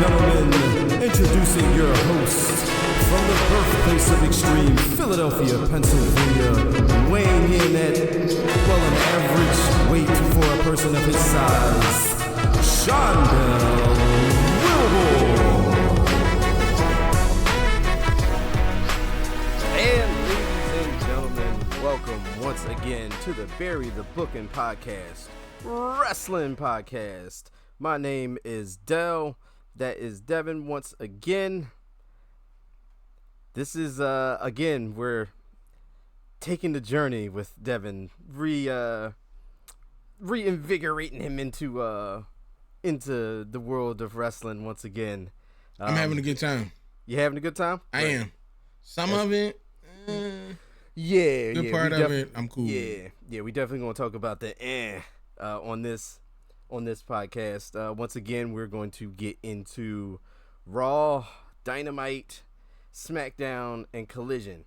gentlemen, introducing your host from the birthplace of extreme, Philadelphia, Pennsylvania, weighing in at, well, an average weight for a person of his size, Shondell Wilbur. And ladies and gentlemen, welcome once again to the Bury the Bookin' Podcast, Wrestling Podcast. My name is Dell. That is Devin once again. This is, again, we're taking the journey with Devin, reinvigorating him into the world of wrestling once again. I'm having a good time. You having a good time? I am. Some of it, good part of it, I'm cool. Yeah, we definitely gonna talk about the on this podcast. Once again, we're going to get into Raw, Dynamite, SmackDown, and Collision.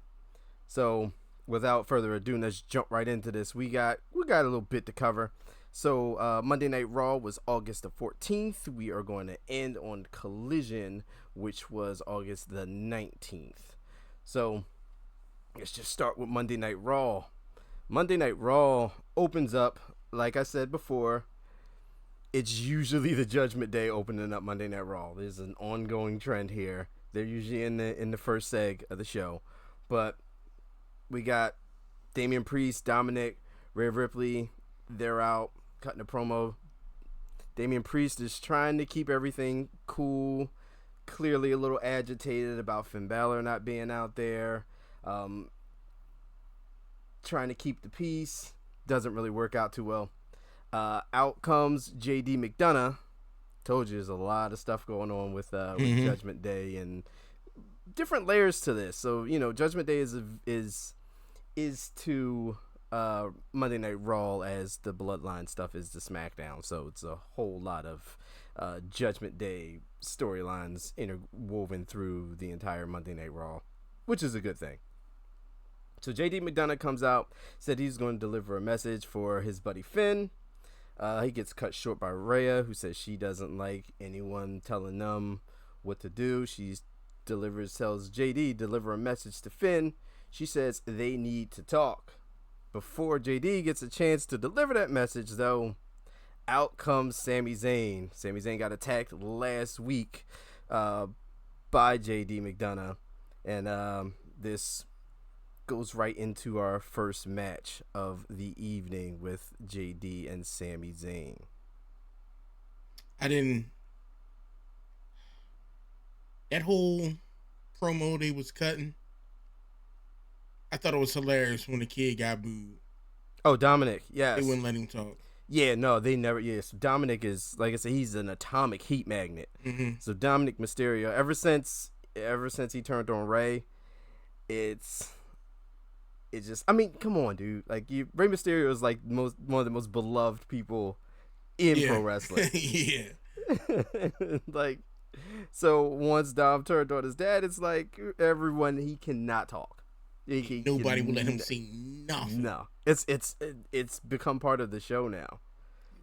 So, without further ado, let's jump right into this. We got a little bit to cover. So, Monday Night Raw was August the 14th. We are going to end on Collision, which was August the 19th. So, let's just start with Monday Night Raw. Monday Night Raw opens up, like I said before, it's usually the Judgment Day opening up Monday Night Raw. There's an ongoing trend here. They're usually in the first seg of the show. But we got Damian Priest, Dominic, Rhea Ripley. They're out cutting a promo. Damian Priest is trying to keep everything cool. Clearly a little agitated about Finn Balor not being out there. Trying to keep the peace. Doesn't really work out too well. Out comes JD McDonough. Told you there's a lot of stuff going on with Judgment Day and different layers to this. So, Judgment Day is to Monday Night Raw as the Bloodline stuff is to SmackDown. So it's a whole lot of Judgment Day storylines interwoven through the entire Monday Night Raw, which is a good thing. So JD McDonough comes out, said he's going to deliver a message for his buddy Finn. He gets cut short by Rhea, who says she doesn't like anyone telling them what to do. Tells JD deliver a message to Finn. She says they need to talk. Before JD gets a chance to deliver that message, though, out comes Sami Zayn. Sami Zayn got attacked last week by JD McDonough, and this goes right into our first match of the evening with JD and Sami Zayn. That whole promo they was cutting, I thought it was hilarious when the kid got booed. Oh, Dominic, yes. They wouldn't let him talk. Yeah, no, they never, yes. Dominic is, like I said, he's an atomic heat magnet. Mm-hmm. So Dominic Mysterio, ever since he turned on Rey, it's just, I mean, come on, dude. Like, Rey Mysterio is like one of the most beloved people in pro wrestling. Yeah. Like, so once Dom turned on his dad, it's like everyone, he cannot talk. Nobody will let him see nothing. No, it's become part of the show now.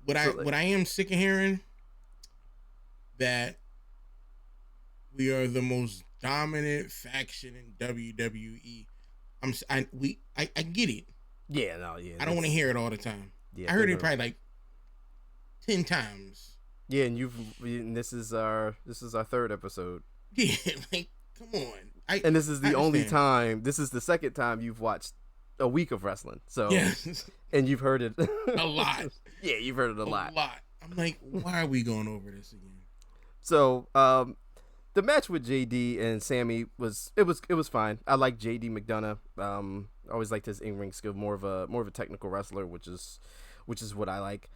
What I am sick of hearing, that we are the most dominant faction in WWE. I get it. Yeah, no, yeah. I don't want to hear it all the time. Yeah, I heard it probably like 10 times. Yeah, and this is our third episode. Yeah, like, come on. And this is the only time. This is the second time you've watched a week of wrestling. So, yes. And you've heard it a lot. Yeah, you've heard it a lot. I'm like, why are we going over this again? So, the match with JD and Sammy was fine. I like JD McDonough. I always liked his in-ring skill, more of a technical wrestler, which is what I like.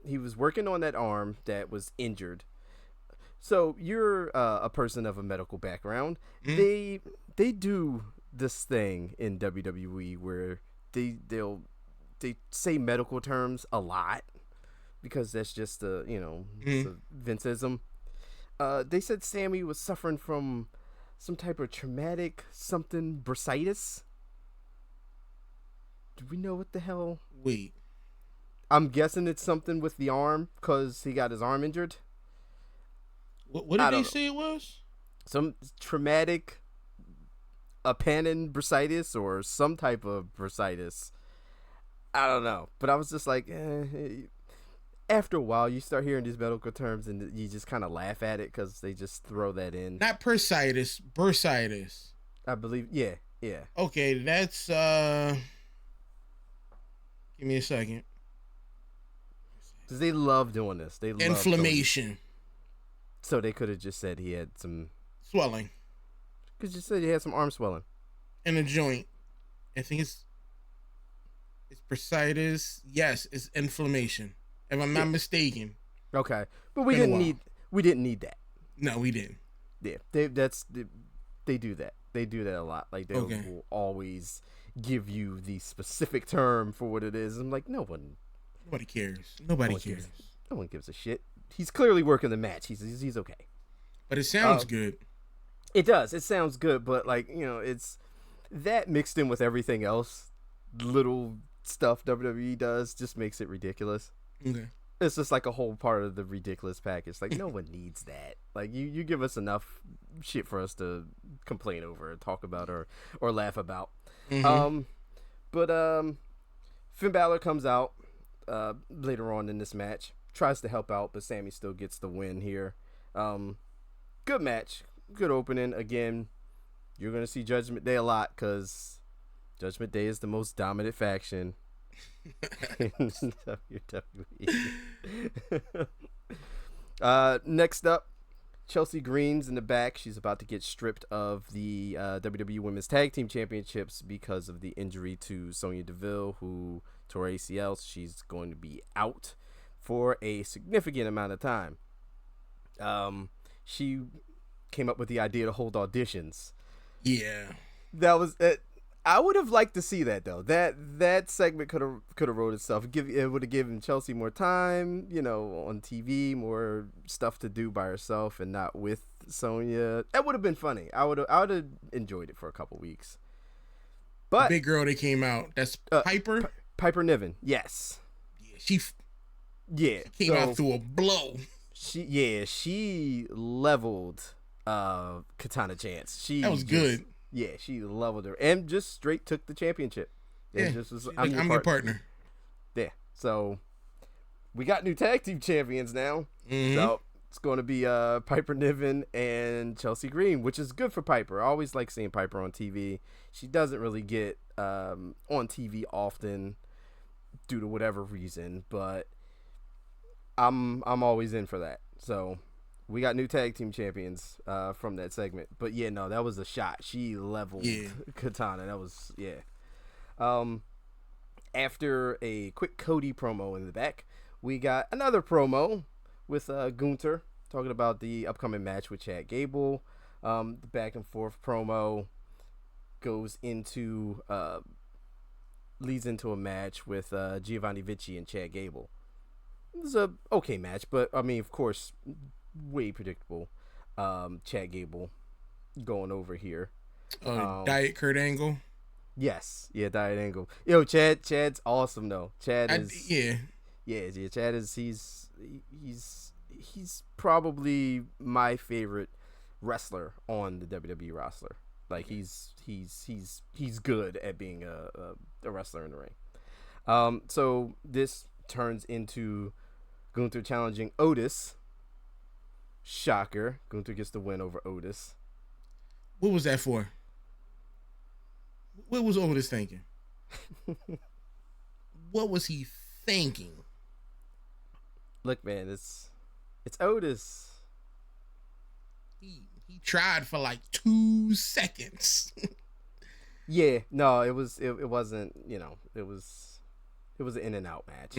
He was working on that arm that was injured. So you're a person of a medical background. Mm-hmm. They do this thing in WWE where they say medical terms a lot because that's just it's a Vinceism. They said Sammy was suffering from some type of traumatic something bursitis. Do we know what the hell? Wait. I'm guessing it's something with the arm because he got his arm injured. What did they say it was? Some traumatic bursitis or some type of bursitis. I don't know, but I was just like, after a while, you start hearing these medical terms and you just kind of laugh at it because they just throw that in. Not bursitis, bursitis. I believe, yeah. Okay, that's give me a second. Because they love doing this. They love inflammation. So they could have just said he had some swelling. Because you said he had some arm swelling in a joint. I think it's bursitis. Yes, it's inflammation. If I'm not mistaken. Okay, but we didn't need that. No, we didn't. Yeah, they do that. They do that a lot. Like they will always give you the specific term for what it is. I'm like, nobody cares. Nobody cares. No one gives a shit. He's clearly working the match. He's okay. But it sounds good. It does. It sounds good, but like, it's that mixed in with everything else, little stuff WWE does just makes it ridiculous. Okay. It's just like a whole part of the ridiculous package. Like, no one needs that. Like, you give us enough shit for us to complain over, talk about, or laugh about. Mm-hmm. But Finn Balor comes out later on in this match, tries to help out, but Sammy still gets the win here. Good match, good opening. Again, you're gonna see Judgment Day a lot because Judgment Day is the most dominant faction in WWE. Next up, Chelsea Green's in the back. She's about to get stripped of the WWE Women's Tag Team Championships because of the injury to Sonya Deville, who tore ACL. So she's going to be out for a significant amount of time. She came up with the idea to hold auditions. Yeah, that was it. I would have liked to see that though. That segment could have wrote itself. It would have given Chelsea more time, on TV, more stuff to do by herself and not with Sonya. That would have been funny. I would have enjoyed it for a couple weeks. But the big girl that came out, that's Piper. Piper Niven, yes. She came out through a blow. She leveled Katana Chance. That was good. Yeah, she leveled her and just straight took the championship. Yeah, just was, I'm your partner. Yeah, so we got new tag team champions now. Mm-hmm. So it's going to be Piper Niven and Chelsea Green, which is good for Piper. I always like seeing Piper on TV. She doesn't really get on TV often due to whatever reason, but I'm always in for that. So we got new tag team champions from that segment. But yeah, no, that was a shot. She leveled Katana. That was, after a quick Cody promo in the back, we got another promo with Gunther talking about the upcoming match with Chad Gable. The back and forth promo goes into leads into a match with Giovanni Vinci and Chad Gable. It was a okay match, but I mean, of course, way predictable. Chad Gable going over here. Diet Kurt Angle. Yes, yeah, Diet Angle. Yo, Chad's awesome though. Chad is Chad is he's probably my favorite wrestler on the WWE roster. Like he's good at being a wrestler in the ring. So this turns into Gunther challenging Otis. Shocker. Gunther gets the win over Otis. What was that for? What was Otis thinking? What was he thinking? Look, man, it's Otis. He tried for like 2 seconds. Yeah, no, it wasn't, it was an in and out match.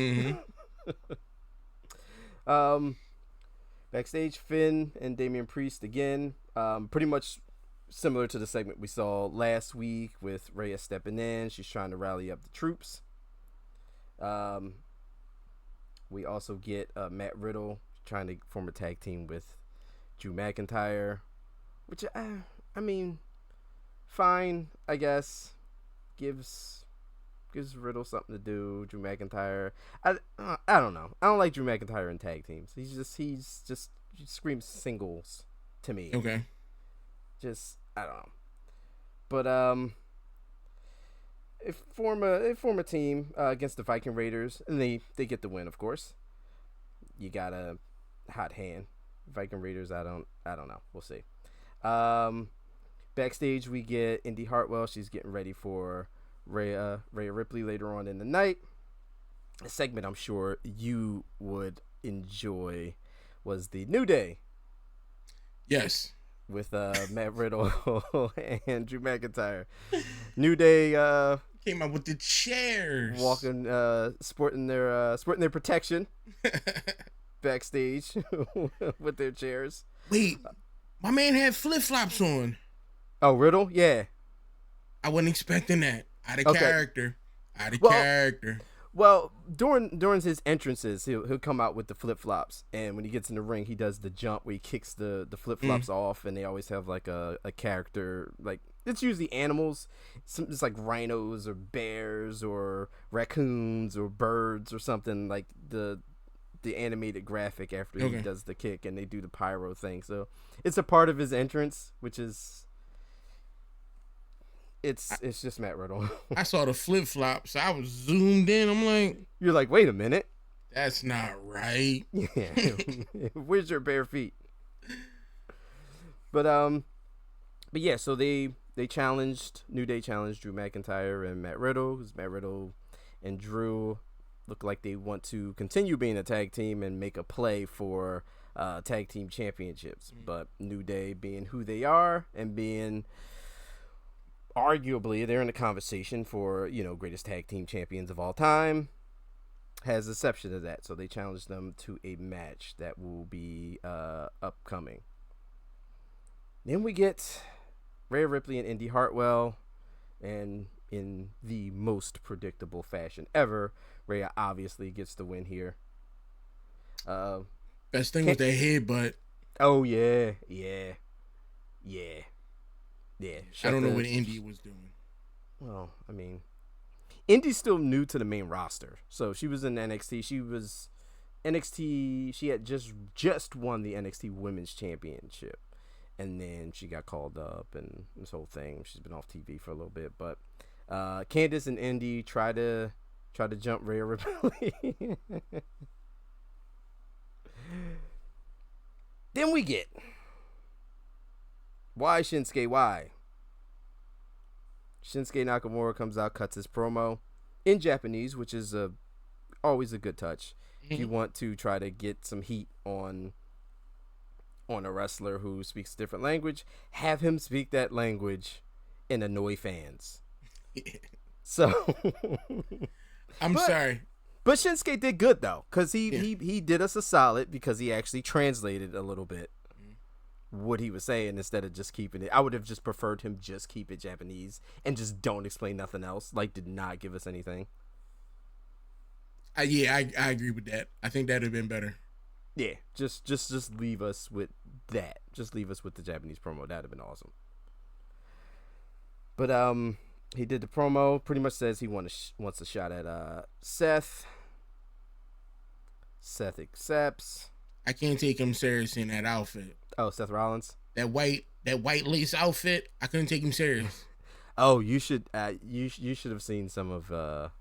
Mm-hmm. Backstage, Finn and Damian Priest again. Pretty much similar to the segment we saw last week with Rhea stepping in. She's trying to rally up the troops. We also get Matt Riddle trying to form a tag team with Drew McIntyre, which I mean, fine, I guess. Gives Riddle something to do. Drew McIntyre, I don't know. I don't like Drew McIntyre in tag teams. He's just screams singles to me. Okay. Just I don't know, but they form a team against the Viking Raiders, and they get the win. Of course, you got a hot hand. Viking Raiders, I don't know. We'll see. Backstage, we get Indy Hartwell. She's getting ready for Rhea Ripley later on in the night. A segment I'm sure you would enjoy was the New Day. Yes. With Matt Riddle and Drew McIntyre. New Day came out with the chairs. Walking, sporting their protection backstage with their chairs. Wait, my man had flip-flops on. Oh, Riddle? Yeah. I wasn't expecting that. Out of character. Well, during his entrances, he'll come out with the flip flops, and when he gets in the ring, he does the jump where he kicks the flip flops off, and they always have like a character, like it's usually animals, it's like rhinos or bears or raccoons or birds or something, like the animated graphic after he does the kick, and they do the pyro thing. So it's a part of his entrance, which is. It's just Matt Riddle. I saw the flip flops. I was zoomed in. I'm like, you're like, wait a minute, that's not right. Yeah, where's your bare feet? But yeah. So they challenged New Day challenged Drew McIntyre and Matt Riddle, because Matt Riddle and Drew look like they want to continue being a tag team and make a play for tag team championships. But New Day, being who they are and being arguably they're in the conversation for, greatest tag team champions of all time, has a exception to that. So they challenged them to a match that will be upcoming. Then we get Rhea Ripley and Indy Hartwell, and in the most predictable fashion ever, Rhea obviously gets the win here. Best thing was that headbutt. Oh yeah. I don't know what Indy was doing. Well, I mean, Indy's still new to the main roster. So she was in NXT. She had just won the NXT Women's Championship. And then she got called up and this whole thing. She's been off TV for a little bit. But Candice and Indy try to jump Rhea Ripley. Then we get why Shinsuke? Why? Shinsuke Nakamura comes out, cuts his promo in Japanese, which is always a good touch. If you want to try to get some heat on a wrestler who speaks a different language, have him speak that language and annoy fans. So, sorry. But Shinsuke did good though, because he did us a solid because he actually translated a little bit what he was saying instead of just keeping it. I would have just preferred him just keep it Japanese and just don't explain nothing else. Like, did not give us anything. I agree with that. I think that'd have been better. Yeah, just leave us with that. Just leave us with the Japanese promo. That'd have been awesome. But he did the promo. Pretty much says he wants a shot at Seth. Seth accepts. I can't take him serious in that outfit. Oh, Seth Rollins. That white lace outfit. I couldn't take him serious. Oh, you should have seen some of the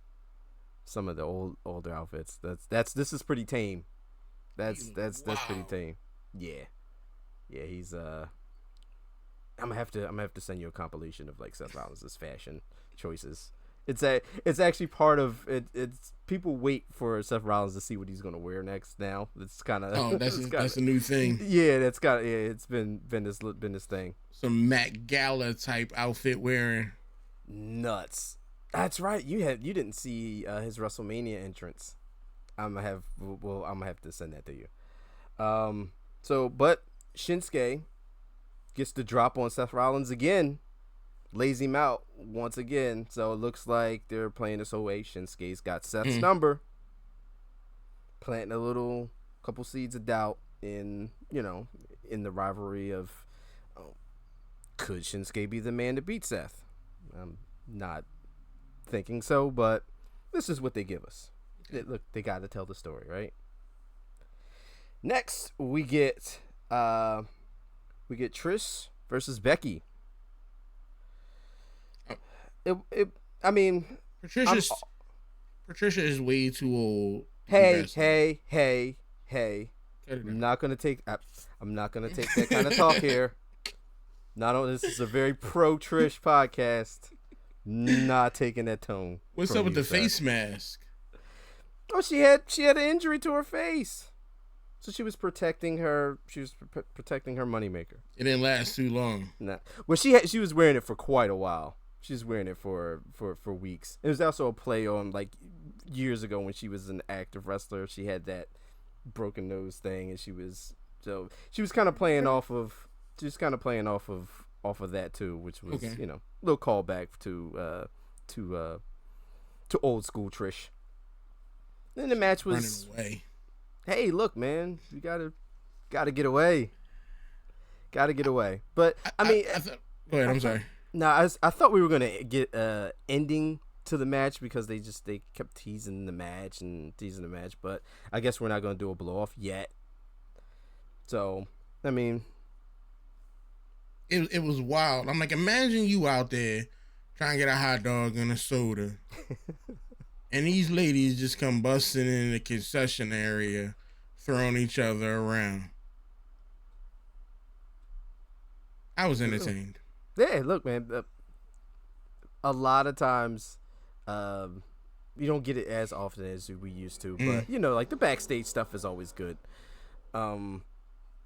older outfits. This is pretty tame. That's pretty tame. Yeah, he's I'm gonna have to send you a compilation of like Seth Rollins' fashion choices. It's actually part of it. It's people wait for Seth Rollins to see what he's gonna wear next. Now it's kind of that's a new thing. Yeah, it's been this thing. Some Met Gala type outfit wearing. Nuts. That's right. You didn't see his WrestleMania entrance. I'm gonna have to send that to you. But Shinsuke gets the drop on Seth Rollins again, lays him out once again. So it looks like they're playing this whole way. Shinsuke's got Seth's number, planting a little couple seeds of doubt in the rivalry of could Shinsuke be the man to beat Seth? I'm not thinking so, but this is what they give us. Look, they got to tell the story, right? Next, we get We get Trish versus Becky. I mean, Patricia is way too old. Hey. I'm not gonna take that kind of talk here. This is a very pro Trish podcast. Not taking that tone. What's up with the face mask? Oh, she had an injury to her face, so she was protecting her. She was protecting her moneymaker. It didn't last too long. Nah. Well, she was wearing it for quite a while. She was wearing it for weeks. It was also a play on like years ago when she was an active wrestler. She had that broken nose thing, and she was kind of playing off of that too, which was a little callback to old school Trish. Then the match was running away. Hey, look, man, you gotta get away. Gotta get away. But I mean, go ahead. I'm sorry. No, I thought we were gonna get ending to the match because they kept teasing the match, but I guess we're not gonna do a blow off yet. So, I mean, it was wild. I'm like, imagine you out there trying to get a hot dog and a soda, and these ladies just come busting in the concession area, throwing each other around. I was entertained. Yeah, look, man. A lot of times, you don't get it as often as we used to, but like the backstage stuff is always good. The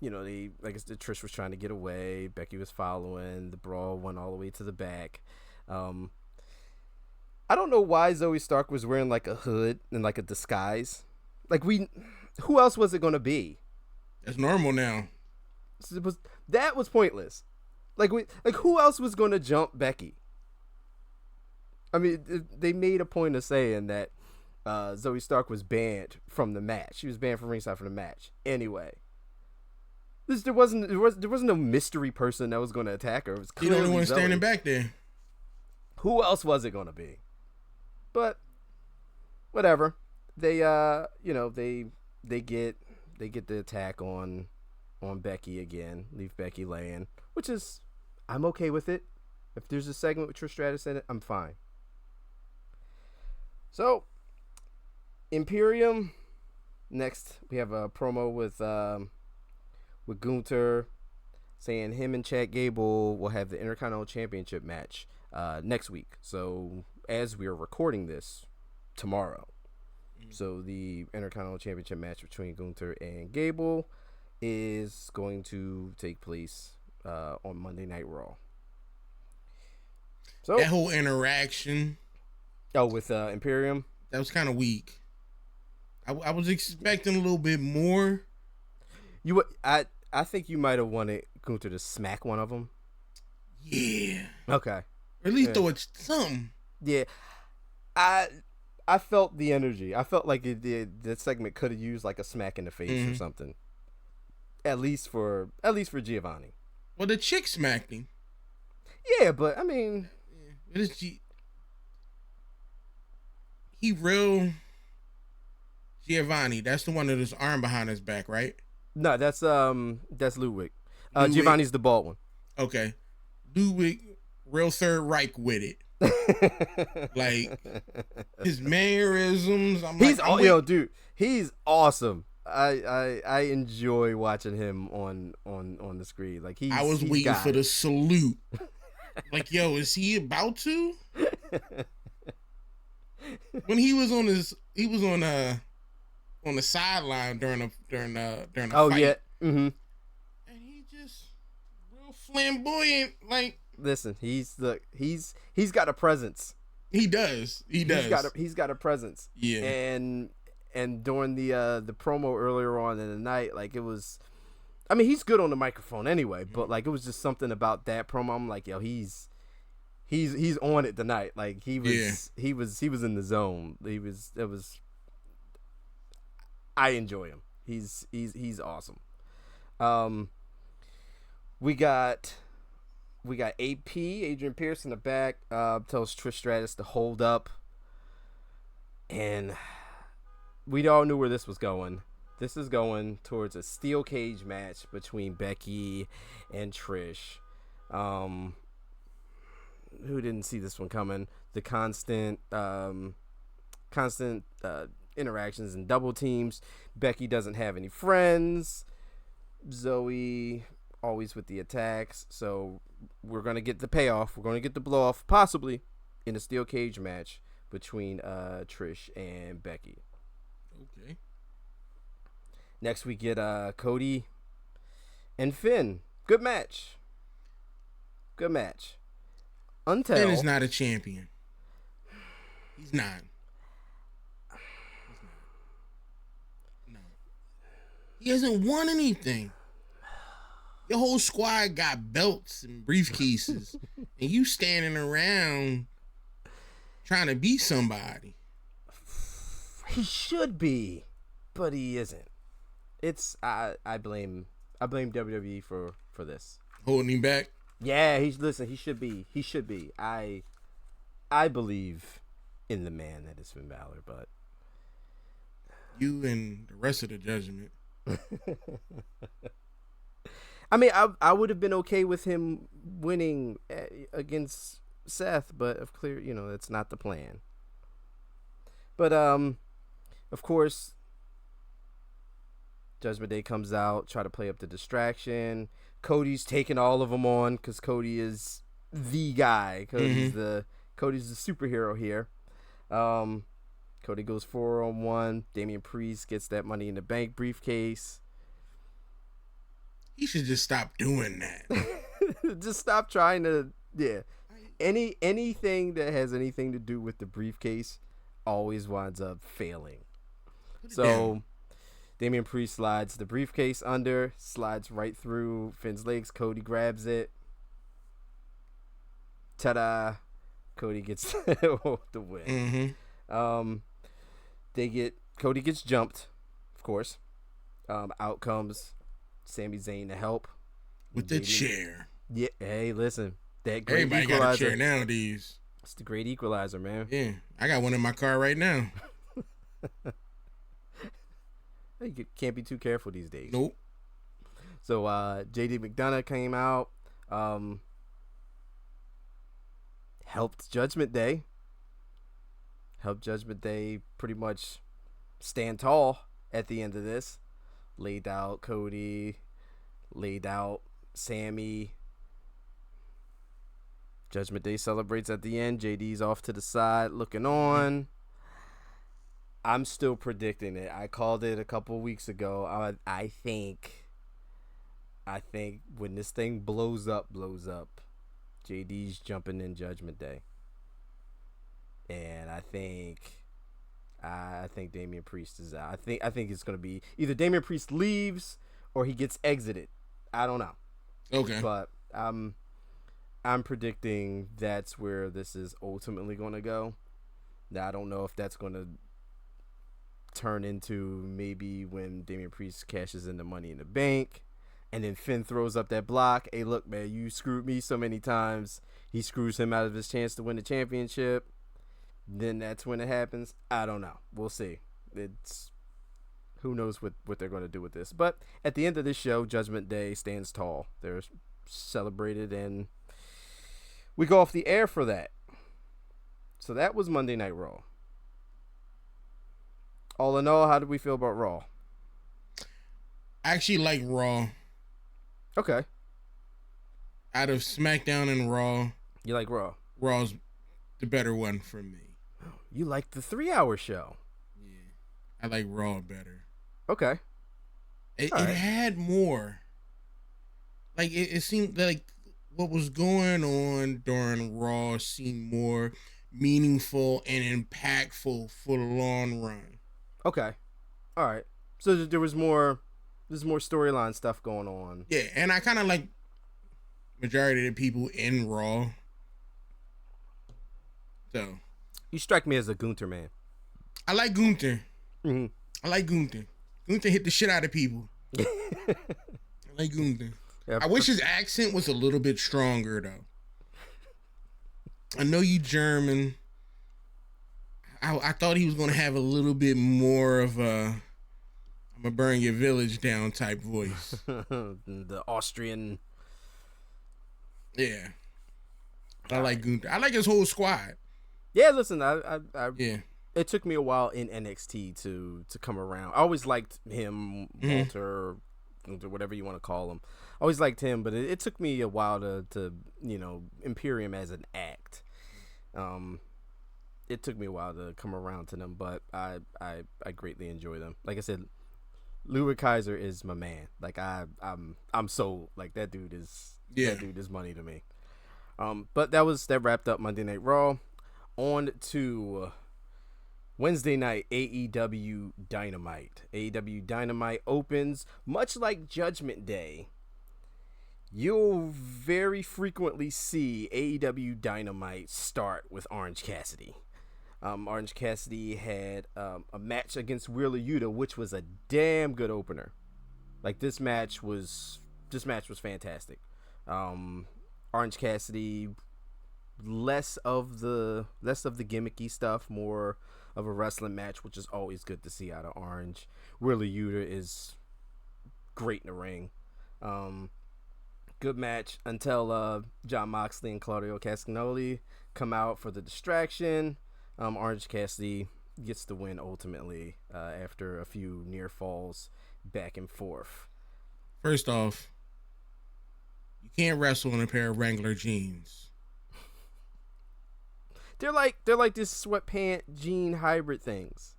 Trish was trying to get away, Becky was following, the brawl went all the way to the back. I don't know why Zoe Stark was wearing like a hood and like a disguise. Like who else was it gonna be? That's normal now. That was pointless. Like who else was gonna jump Becky? I mean, they made a point of saying that Zoe Stark was banned from the match. She was banned from ringside from the match. Anyway, there wasn't no mystery person that was going to attack her. It was clearly the only one Zoe. standing back there. Who else was it going to be? But whatever. They they get the attack on Becky again. Leave Becky laying, which is I'm okay with it. If there's a segment with Trish Stratus in it, I'm fine. So, Imperium. Next, we have a promo with Gunther saying him and Chad Gable will have the Intercontinental Championship match next week. So, as we are recording this, tomorrow. So, the Intercontinental Championship match between Gunther and Gable is going to take place on Monday Night Raw. So that whole interaction. Oh, with Imperium? That was kind of weak. I was expecting a little bit more. I think you might have wanted Gunther to smack one of them. Yeah. Okay. Or at least throw it something. Yeah. I felt the energy. I felt like the segment could have used like a smack in the face or something. At least for Giovanni. Well, the chick smacked him. Yeah, but I mean, he real Giovanni. That's the one with his arm behind his back, right? No, that's Ludwig. Giovanni's the bald one. Okay, Ludwig, real Third Reich with it. Like his mannerisms. Dude, he's awesome. I enjoy watching him on the screen. Like I was waiting for the salute. Like, yo, is he about to? When he was on the sideline during a fight. Oh yeah. Mm-hmm. And he just real flamboyant. Like, listen, he's got a presence. He does. He's got a presence. Yeah. And during the promo earlier on in the night, like it was, I mean, he's good on the microphone anyway, but like it was just something about that promo. I'm like, yo, he's on it tonight. Like he was in the zone. I enjoy him. He's awesome. We got AP, Adrian Pierce in the back, tells Trish Stratus to hold up, and we all knew where this was going. This is going towards a steel cage match between Becky and Trish. Who didn't see this one coming? The constant interactions and double teams. Becky doesn't have any friends. Zoe always with the attacks. So we're going to get the payoff. We're going to get the blow off, possibly, in a steel cage match between Trish and Becky. Okay. Next we get Cody and Finn. Good match. Until Finn is not a champion. He's not. No. He hasn't won anything. Your whole squad got belts and briefcases, and you standing around trying to be somebody. He should be, but he isn't. I blame WWE for this. Holding him back. Yeah, he should be. I believe in the man that is Finn Balor, but you and the rest of the judgment. I mean, I would have been okay with him winning against Seth, but of clear, that's not the plan. But of course, Judgment Day comes out, try to play up the distraction. Cody's taking all of them on because Cody is the guy. Cody's the superhero here. Cody goes 4-on-1. Damian Priest gets that Money in the Bank briefcase. He should just stop doing that. Just stop trying to. Yeah. Anything that has anything to do with the briefcase always winds up failing. So Damian Priest slides the briefcase under, slides right through Finn's legs. Cody grabs it. Ta-da! Cody gets the win. Cody gets jumped, of course. Out comes Sami Zayn to help with the chair. Yeah, hey, listen, that great everybody equalizer. Got a chair nowadays. It's the great equalizer, man. Yeah, I got one in my car right now. You can't be too careful these days. Nope. So JD McDonough came out, helped Judgment Day pretty much stand tall at the end of this. Laid out Cody, laid out Sammy. Judgment Day celebrates at the end. JD's off to the side looking on. I'm still predicting it. I called it a couple weeks ago. I think when this thing blows up, JD's jumping in Judgment Day. And I think Damian Priest is out. I think it's going to be either Damian Priest leaves or he gets exited. I don't know. Okay. But I'm predicting that's where this is ultimately going to go. Now, I don't know if that's going to turn into maybe when Damian Priest cashes in the Money in the Bank and then Finn throws up that block. Hey, look, man, you screwed me so many times. He screws him out of his chance to win the championship. Then that's when it happens. I don't know. We'll see. Who knows what they're going to do with this. But at the end of this show, Judgment Day stands tall. They're celebrated, and we go off the air for that. So that was Monday Night Raw. All in all, how did we feel about Raw? I actually like Raw. Okay. Out of SmackDown and Raw. You like Raw? Raw's the better one for me. You like the 3-hour show? Yeah. I like Raw better. Okay. It had more. Like, it seemed like what was going on during Raw seemed more meaningful and impactful for the long run. Okay. All right. So there's more storyline stuff going on. Yeah, and I kind of like majority of the people in Raw. So you strike me as a Gunther man. I like Gunther. Mm-hmm. I like Gunther. Gunther hit the shit out of people. I like Gunther. Yeah, I wish his accent was a little bit stronger though. I know you German. I thought he was gonna have a little bit more of a I'm gonna burn your village down type voice. The Austrian. Yeah. I like Gunther. I like his whole squad. Yeah, listen, I Yeah. it took me a while in NXT to come around. I always liked him, Walter, whatever you want to call him. I always liked him, but it took me a while to Imperium as an act. It took me a while to come around to them, but I greatly enjoy them. Like I said, Ludwig Kaiser is my man. Like I'm sold. Like that dude is money to me. But that wrapped up Monday Night Raw. On to Wednesday night, AEW Dynamite. AEW Dynamite opens much like Judgment Day. You'll very frequently see AEW Dynamite start with Orange Cassidy. Orange Cassidy had a match against Wheeler Yuta, which was a damn good opener. Like this match was fantastic. Orange Cassidy, less of the gimmicky stuff, more of a wrestling match, which is always good to see out of Orange. Wheeler Yuta is great in the ring. Good match until Jon Moxley and Claudio Castagnoli come out for the distraction. Orange Cassidy gets the win ultimately after a few near falls back and forth. First off, you can't wrestle in a pair of Wrangler jeans. They're like this sweatpant jean hybrid things.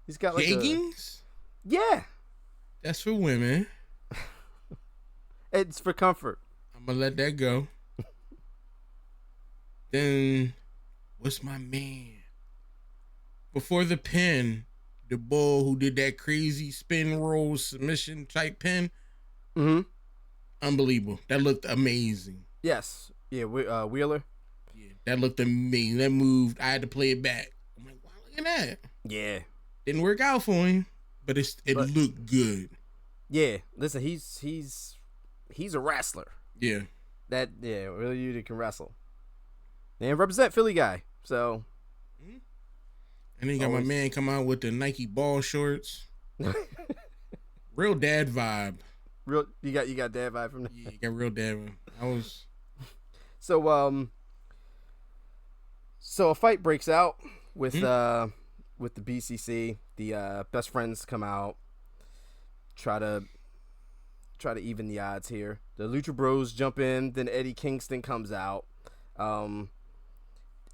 He's got like jeggings. Yeah, that's for women. It's for comfort. I'm gonna let that go. Then, what's my man? Before the pin, the bull who did that crazy spin roll submission type pin. Mm-hmm. Unbelievable. That looked amazing. Yes. Yeah, Wheeler. Yeah, that looked amazing. That moved. I had to play it back. I'm like, wow, look at that. Yeah. Didn't work out for him, but it looked good. Yeah. Listen, he's a wrestler. Yeah. Really you can wrestle. And represent Philly guy. So. And then you got my man come out with the Nike ball shorts. Real dad vibe. You got dad vibe from that? Yeah, you got real dad vibe. I was. So a fight breaks out with the BCC. The best friends come out, try to even the odds here. The Lucha Bros jump in, then Eddie Kingston comes out.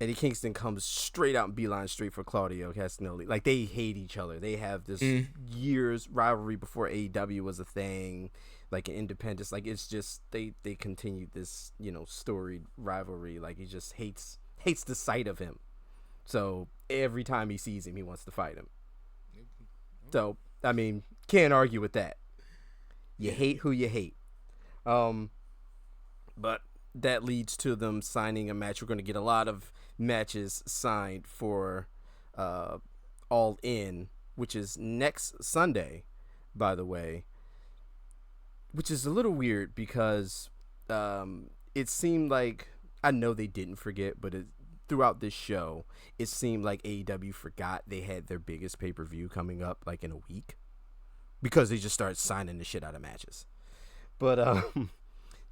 Eddie Kingston comes straight out and beeline straight for Claudio Castagnoli. Like, they hate each other. They have this years rivalry before AEW was a thing, like an independence. Like, it's just they continued this, storied rivalry. Like, he just hates the sight of him. So every time he sees him, he wants to fight him. So, I mean, can't argue with that. You hate who you hate. But that leads to them signing a match. We're going to get a lot of matches signed for All In, which is next Sunday, by the way, which is a little weird because it seemed like, I know they didn't forget, but throughout this show, it seemed like AEW forgot they had their biggest pay-per-view coming up like in a week because they just started signing the shit out of matches. But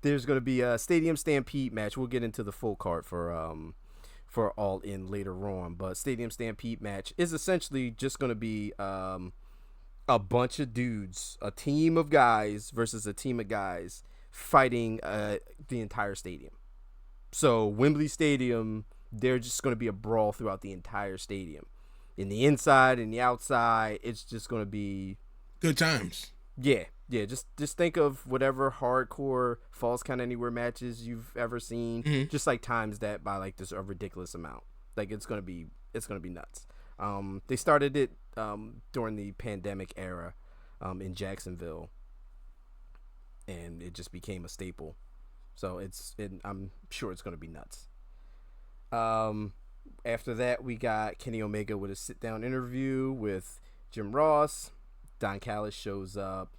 there's going to be a Stadium Stampede match. We'll get into the full card for All In later on, but Stadium Stampede match is essentially just going to be a bunch of dudes, a team of guys versus a team of guys fighting the entire stadium. So Wembley Stadium, there's just going to be a brawl throughout the entire stadium. In the inside and the outside, it's just going to be good times. Yeah. Just think of whatever hardcore Falls Count Anywhere matches you've ever seen. Just like times that by like this a ridiculous amount. Like it's gonna be nuts. They started it during the pandemic era in Jacksonville, and it just became a staple. So I'm sure it's gonna be nuts. After that, we got Kenny Omega with a sit-down interview with Jim Ross. Don Callis shows up.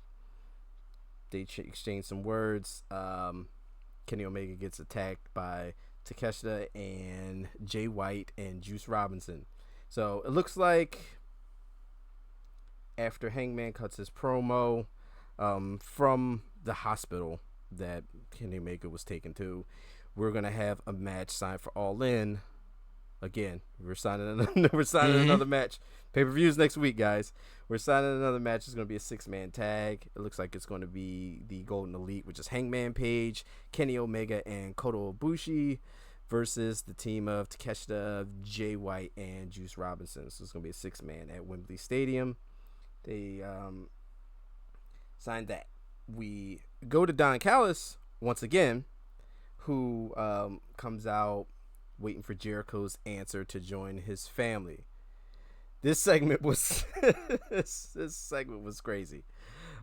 They exchange some words. Kenny Omega gets attacked by Takeshita and Jay White and Juice Robinson. So it looks like after Hangman cuts his promo from the hospital that Kenny Omega was taken to, we're gonna have a match signed for All In. Again, we're signing another match. Pay-per-views next week, guys. We're signing another match. It's going to be a 6-man tag. It looks like it's going to be the Golden Elite, which is Hangman Page, Kenny Omega, and Kota Ibushi versus the team of Takeshita, Jay White, and Juice Robinson. So it's going to be a 6-man at Wembley Stadium. They signed that. We go to Don Callis once again, who comes out waiting for Jericho's answer to join his family. This segment was this segment was crazy.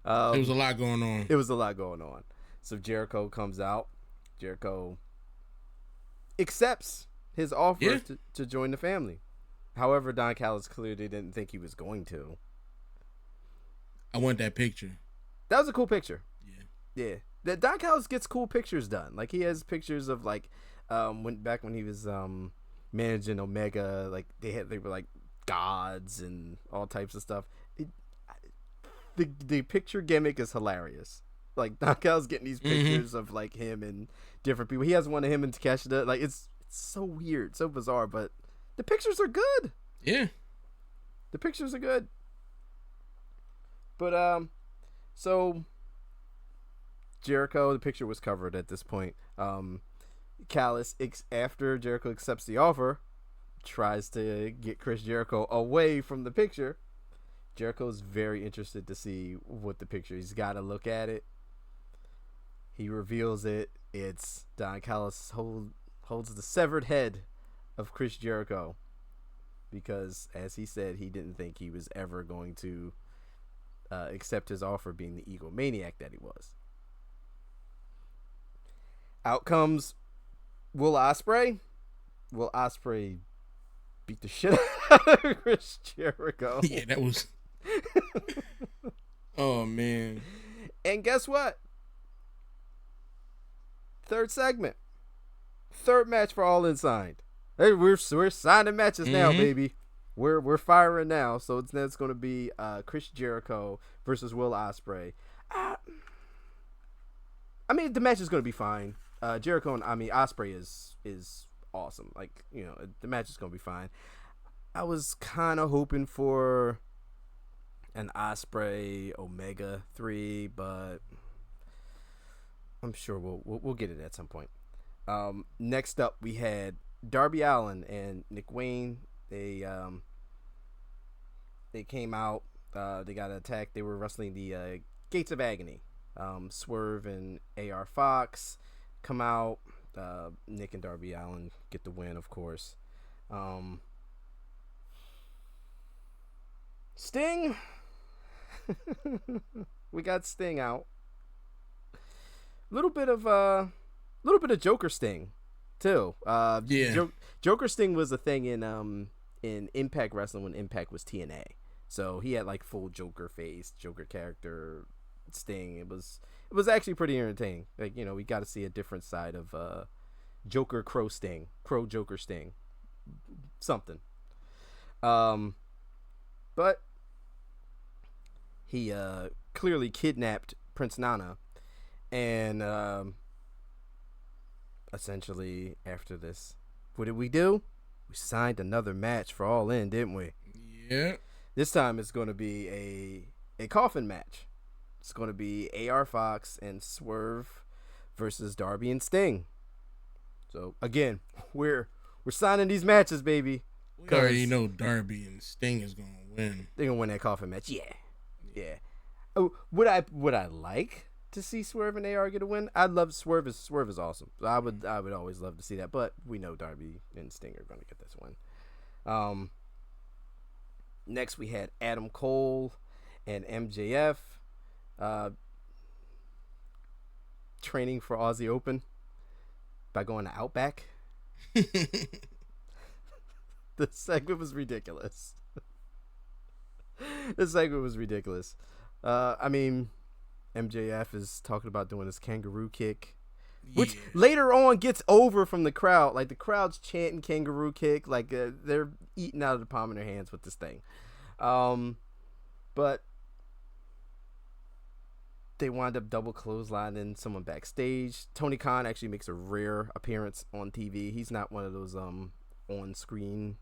There was a lot going on. It was a lot going on. So Jericho comes out. Jericho accepts his offer to join the family. However, Don Callis clearly didn't think he was going to. I want that picture. That was a cool picture. Yeah. Yeah. Don Callis gets cool pictures done. Like, he has pictures of, like, when he was managing Omega, like they were like gods and all types of stuff. The picture gimmick is hilarious. Like, Don Callis getting these pictures of like him and different people. He has one of him and Takeshita. Like, it's so weird, so bizarre, but the pictures are good. Yeah, the pictures are good. But so Jericho, the picture was covered at this point. Callis, after Jericho accepts the offer, tries to get Chris Jericho away from the picture. Jericho's very interested to see what the picture. He's got to look at it. He reveals it. It's Don Callis holds the severed head of Chris Jericho, because, as he said, he didn't think he was ever going to accept his offer, being the egomaniac that he was. Out comes Will Ospreay. Will Ospreay beat the shit out of Chris Jericho. Yeah, that was. Oh man! And guess what? Third segment, third match for All In signed. Hey, we're signing matches now, baby. We're firing now. So it's going to be Chris Jericho versus Will Ospreay. I mean, the match is going to be fine. Ospreay is awesome. Like, you know, the match is gonna be fine. I was kind of hoping for an Ospreay Omega 3, but I'm sure we'll get it at some point. Next up, we had Darby Allin and Nick Wayne. They came out. They got attacked. They were wrestling the Gates of Agony. Swerve and AR Fox come out. Nick and Darby Allin get the win, of course. Sting. We got Sting out. Little bit of Joker Sting too. Joker Sting was a thing in Impact Wrestling when Impact was TNA. So he had like full Joker face, Joker character Sting. It was actually pretty entertaining. Like, you know, we got to see a different side of Joker Crow Joker Sting, something. But he clearly kidnapped Prince Nana, and essentially after this, what did we do? We signed another match for All In, didn't we? Yeah. This time it's going to be a coffin match. It's going to be AR Fox and Swerve versus Darby and Sting. So again, we're signing these matches, baby. We already know Darby and Sting is going to win. They're going to win that coffin match. Yeah. Oh, would I like to see Swerve and AR get a win? I'd love Swerve is awesome. I would always love to see that, but we know Darby and Sting are going to get this one. Next we had Adam Cole and MJF training for Aussie Open by going to Outback. The segment was ridiculous. I mean, MJF is talking about doing his kangaroo kick, which later on gets over from the crowd. Like, the crowd's chanting kangaroo kick, like they're eating out of the palm of their hands with this thing. But They wind up double clotheslining someone backstage. Tony Khan actually makes a rare appearance on TV. He's not one of those on-screen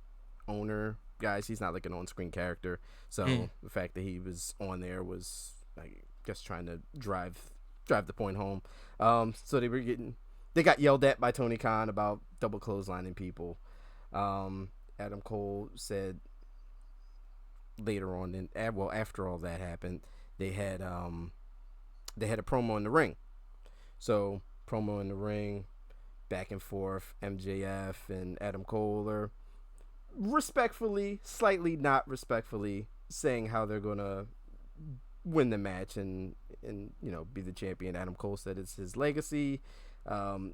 owner guys. He's not like an on-screen character. So the fact that he was on there was, I guess, trying to drive the point home. So they got yelled at by Tony Khan about double clotheslining people. Adam Cole said later on, after all that happened, they had a promo in the ring. So promo in the ring, back and forth. MJF and Adam Cole are respectfully, slightly not respectfully, saying how they're gonna win the match and be the champion. Adam Cole said it's his legacy.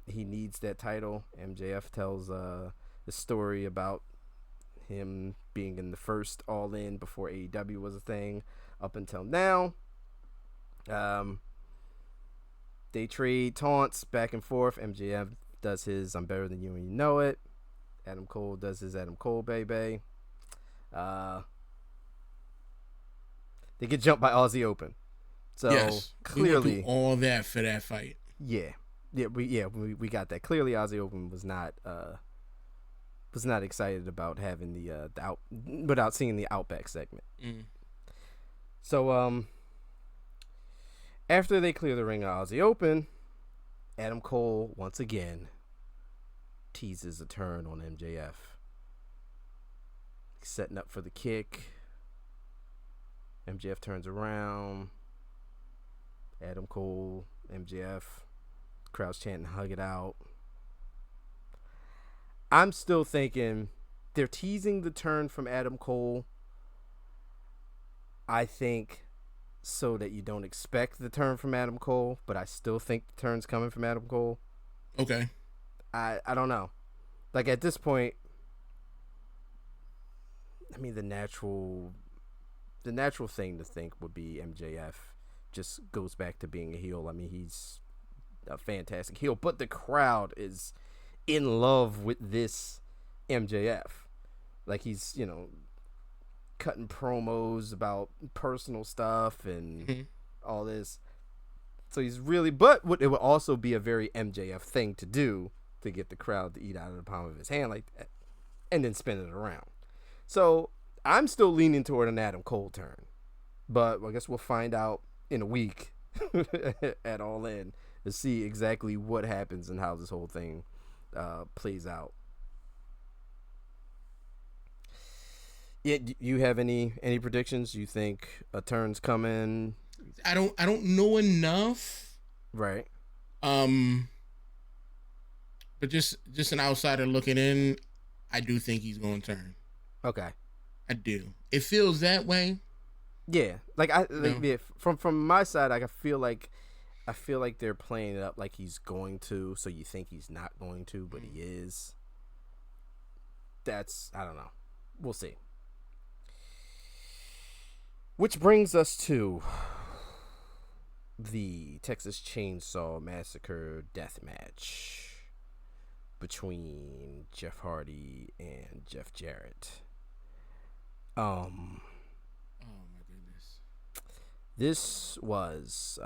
He needs that title. MJF tells the story about him being in the first All In before AEW was a thing up until now. They trade taunts back and forth. MJF does his "I'm better than you and you know it." Adam Cole does his "Adam Cole baby." They get jumped by Aussie Open. So yes, clearly we went through all that for that fight. We got that. Clearly Aussie Open was not excited about having the out without seeing the Outback segment. So after they clear the ring of Aussie Open, Adam Cole once again teases a turn on MJF. Setting up for the kick. MJF turns around. Adam Cole, MJF, crowd's chanting, "Hug it out." I'm still thinking they're teasing the turn from Adam Cole, I think, so that you don't expect the turn from Adam Cole, but I still think the turn's coming from Adam Cole. Okay. I don't know. Like, at this point, I mean, the natural thing to think would be MJF just goes back to being a heel. I mean, he's a fantastic heel, but the crowd is in love with this MJF. Like, he's, cutting promos about personal stuff and all this. So he's really, but it would also be a very MJF thing to do to get the crowd to eat out of the palm of his hand like that and then spin it around. So I'm still leaning toward an Adam Cole turn, but I guess we'll find out in a week at All In to see exactly what happens and how this whole thing plays out. Yeah, do you have any predictions? You think a turn's coming? I don't know enough. Right. But just an outsider looking in, I do think he's going to turn. Okay. I do. It feels that way. Yeah. From my side, I feel like they're playing it up like he's going to, so you think he's not going to, but he is. That's, I don't know. We'll see. Which brings us to the Texas Chainsaw Massacre death match between Jeff Hardy and Jeff Jarrett. Oh my goodness. This was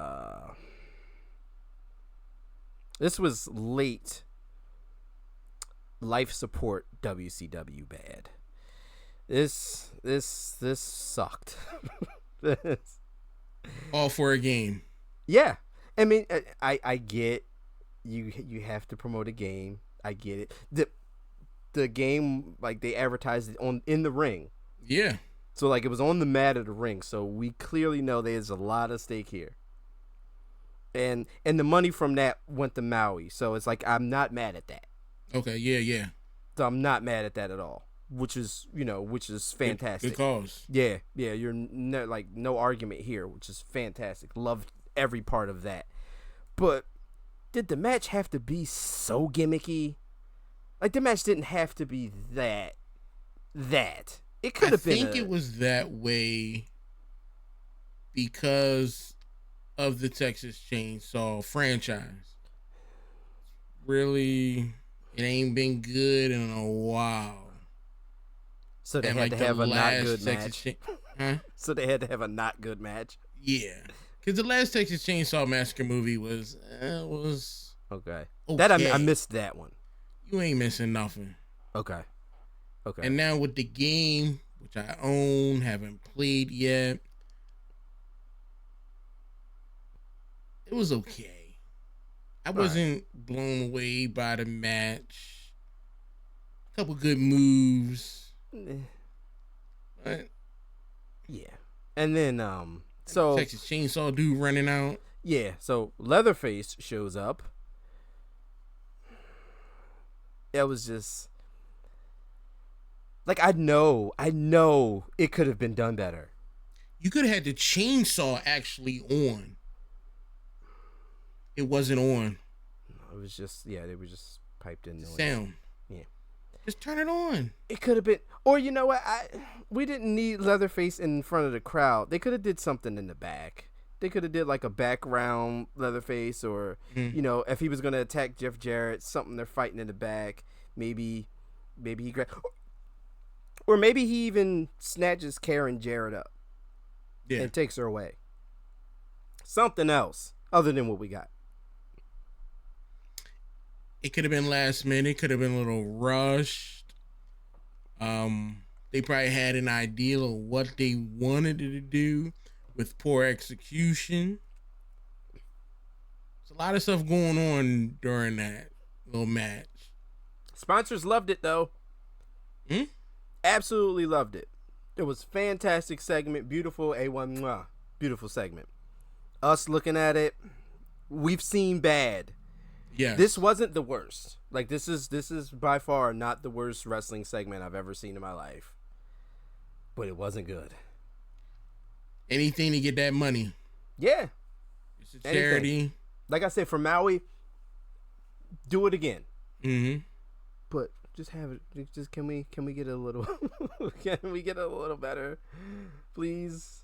late life support WCW bad. This sucked. All for a game. Yeah. I mean, I get you have to promote a game. I get it. The game, like, they advertised it in the ring. Yeah. So, like, it was on the mat of the ring. So we clearly know there's a lot of stake here. And the money from that went to Maui. So it's like, I'm not mad at that. Okay, yeah. So I'm not mad at that at all. Which is fantastic. Good cause. Yeah. You're no argument here, which is fantastic. Loved every part of that. But did the match have to be so gimmicky? Like, the match didn't have to be that. It could have been. I think it was that way because of the Texas Chainsaw franchise. Really, it ain't been good in a while. So they had to have a not good match. So they had to have a not good match. Yeah, Because the last Texas Chainsaw Massacre movie was Okay. okay. That I missed that one. You ain't missing nothing. Okay. And now with the game, which I own, haven't played yet, it was okay. I wasn't blown away by the match. A couple good moves. But yeah. And then so Texas Chainsaw dude running out. Yeah, so Leatherface shows up. It was just like I know it could have been done better. You could have had the chainsaw actually on. It wasn't on. No, it was just they were just piped in noise. Sound. Yeah. Just turn it on. It could have been, or you know what? We didn't need Leatherface in front of the crowd. They could have did something in the back. They could have did like a background Leatherface, or you know, if he was gonna attack Jeff Jarrett, something they're fighting in the back. Maybe he or maybe he even snatches Karen Jarrett up and takes her away. Something else other than what we got. It could have been last minute. Could have been a little rushed. They probably had an idea of what they wanted to do with poor execution. There's a lot of stuff going on during that little match. Sponsors loved it though. Absolutely loved it. It was fantastic segment, beautiful A1, mwah, beautiful segment. Us looking at it, we've seen bad. Yeah. This wasn't the worst. Like this is by far not the worst wrestling segment I've ever seen in my life. But it wasn't good. Anything to get that money. Yeah. It's a charity. Anything. Like I said, for Maui, do it again. Mm-hmm. But just have it. Just can we get a little? Can we get a little better, please?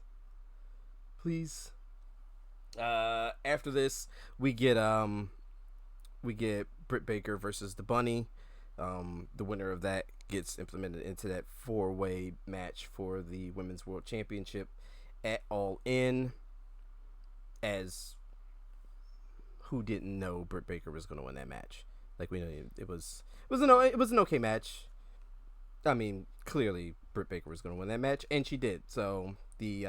Please. After this, we get Britt Baker versus the Bunny. The winner of that gets implemented into that 4-way match for the Women's World Championship at All In. As who didn't know Britt Baker was going to win that match? Like we know it was an okay match. I mean, clearly Britt Baker was going to win that match, and she did. So the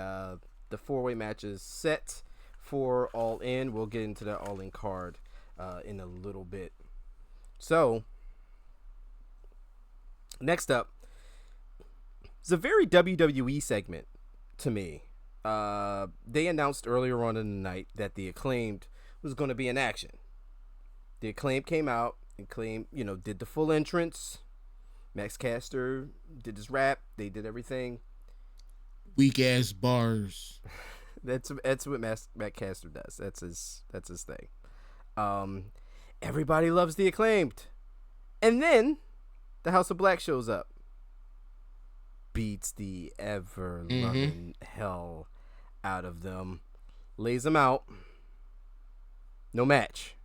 4-way match is set for All In. We'll get into the All In card in a little bit. So next up, it's a very WWE segment to me. They announced earlier on in the night that the Acclaimed was going to be in action. The Acclaimed came out and did the full entrance. Max Caster did his rap. They did everything. Weak ass bars. That's what Max Caster does. That's his thing. Everybody loves the Acclaimed, and then the House of Black shows up, beats the ever loving hell out of them, lays them out. No match.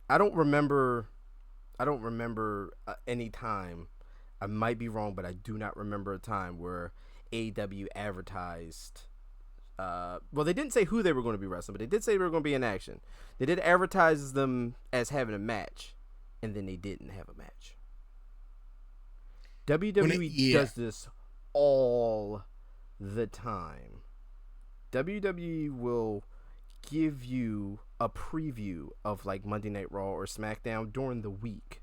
I don't remember any time. I might be wrong, but I do not remember a time where AEW advertised. Well, they didn't say who they were going to be wrestling, but they did say they were going to be in action. They did advertise them as having a match, and then they didn't have a match. WWE does this all the time. WWE will give you a preview of like Monday Night Raw or SmackDown during the week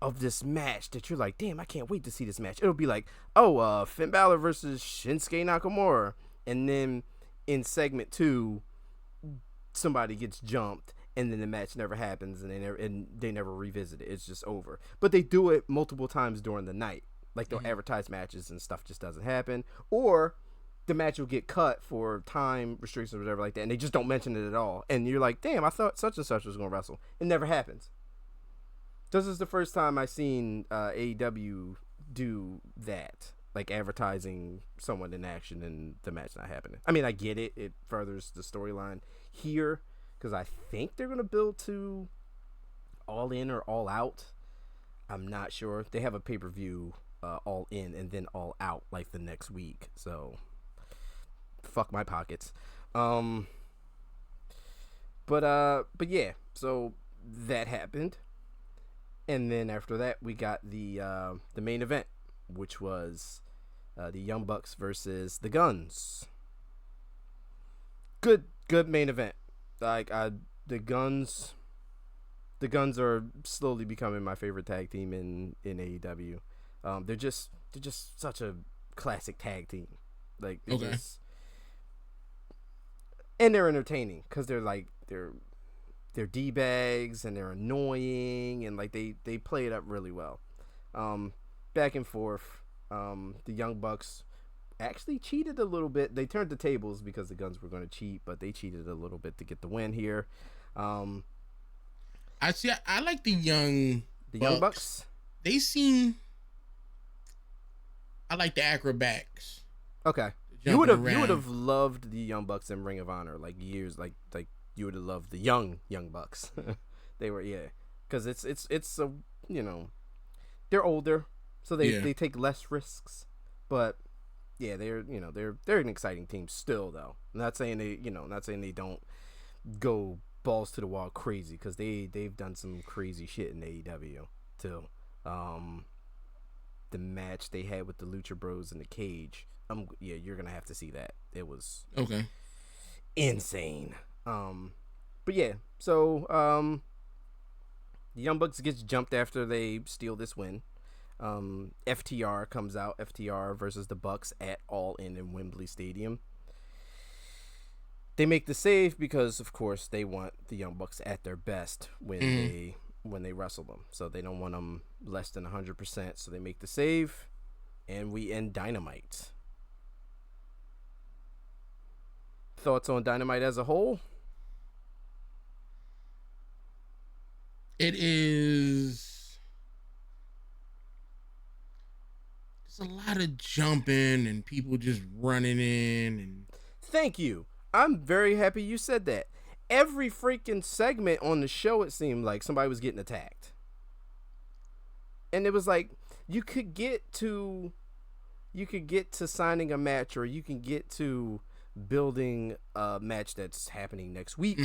of this match that you're like, damn, I can't wait to see this match. It'll be like, Finn Balor versus Shinsuke Nakamura, and then in segment 2 somebody gets jumped and then the match never happens, and they never revisit it. It's just over. But they do it multiple times during the night. Like they'll advertise matches and stuff just doesn't happen, or the match will get cut for time restrictions or whatever like that, and they just don't mention it at all. And you're like, damn, I thought such and such was going to wrestle. It never happens. This is the first time I've seen AEW do that, like advertising someone in action and the match not happening. I mean, I get it. It furthers the storyline here because I think they're going to build to All In or All Out. I'm not sure. They have a pay-per-view All In and then All Out like the next week. So fuck my pockets. Um, but yeah, so that happened, and then after that we got the main event, which was the Young Bucks versus the Guns. Good main event. Like the Guns, the Guns are slowly becoming my favorite tag team in AEW. They're just such a classic tag team. Like and they're entertaining because they're d-bags and they're annoying, and like they play it up really well. Back and forth. The Young Bucks actually cheated a little bit. They turned the tables because the Guns were going to cheat, but they cheated a little bit to get the win here. I like the Young Bucks. They seem. I like the acrobats. Okay. You would have loved the Young Bucks in Ring of Honor like years like you would have loved the Young Bucks. They were because it's a they're older, so they take less risks, but they're an exciting team still though. I'm not saying they don't go balls to the wall crazy, because they've done some crazy shit in AEW too. The match they had with the Lucha Bros in the cage. You're gonna have to see that. It was insane. But yeah, so the Young Bucks gets jumped after they steal this win. FTR comes out. FTR versus the Bucks at All In Wembley Stadium. They make the save because, of course, they want the Young Bucks at their best when they wrestle them. So they don't want them less than 100%. So they make the save, and we end Dynamite. Thoughts on Dynamite as a whole? It is. There's a lot of jumping and people just running in. And thank you. I'm very happy you said that. Every freaking segment on the show, it seemed like somebody was getting attacked. And it was like, you could get to signing a match, or you can get to building a match that's happening next week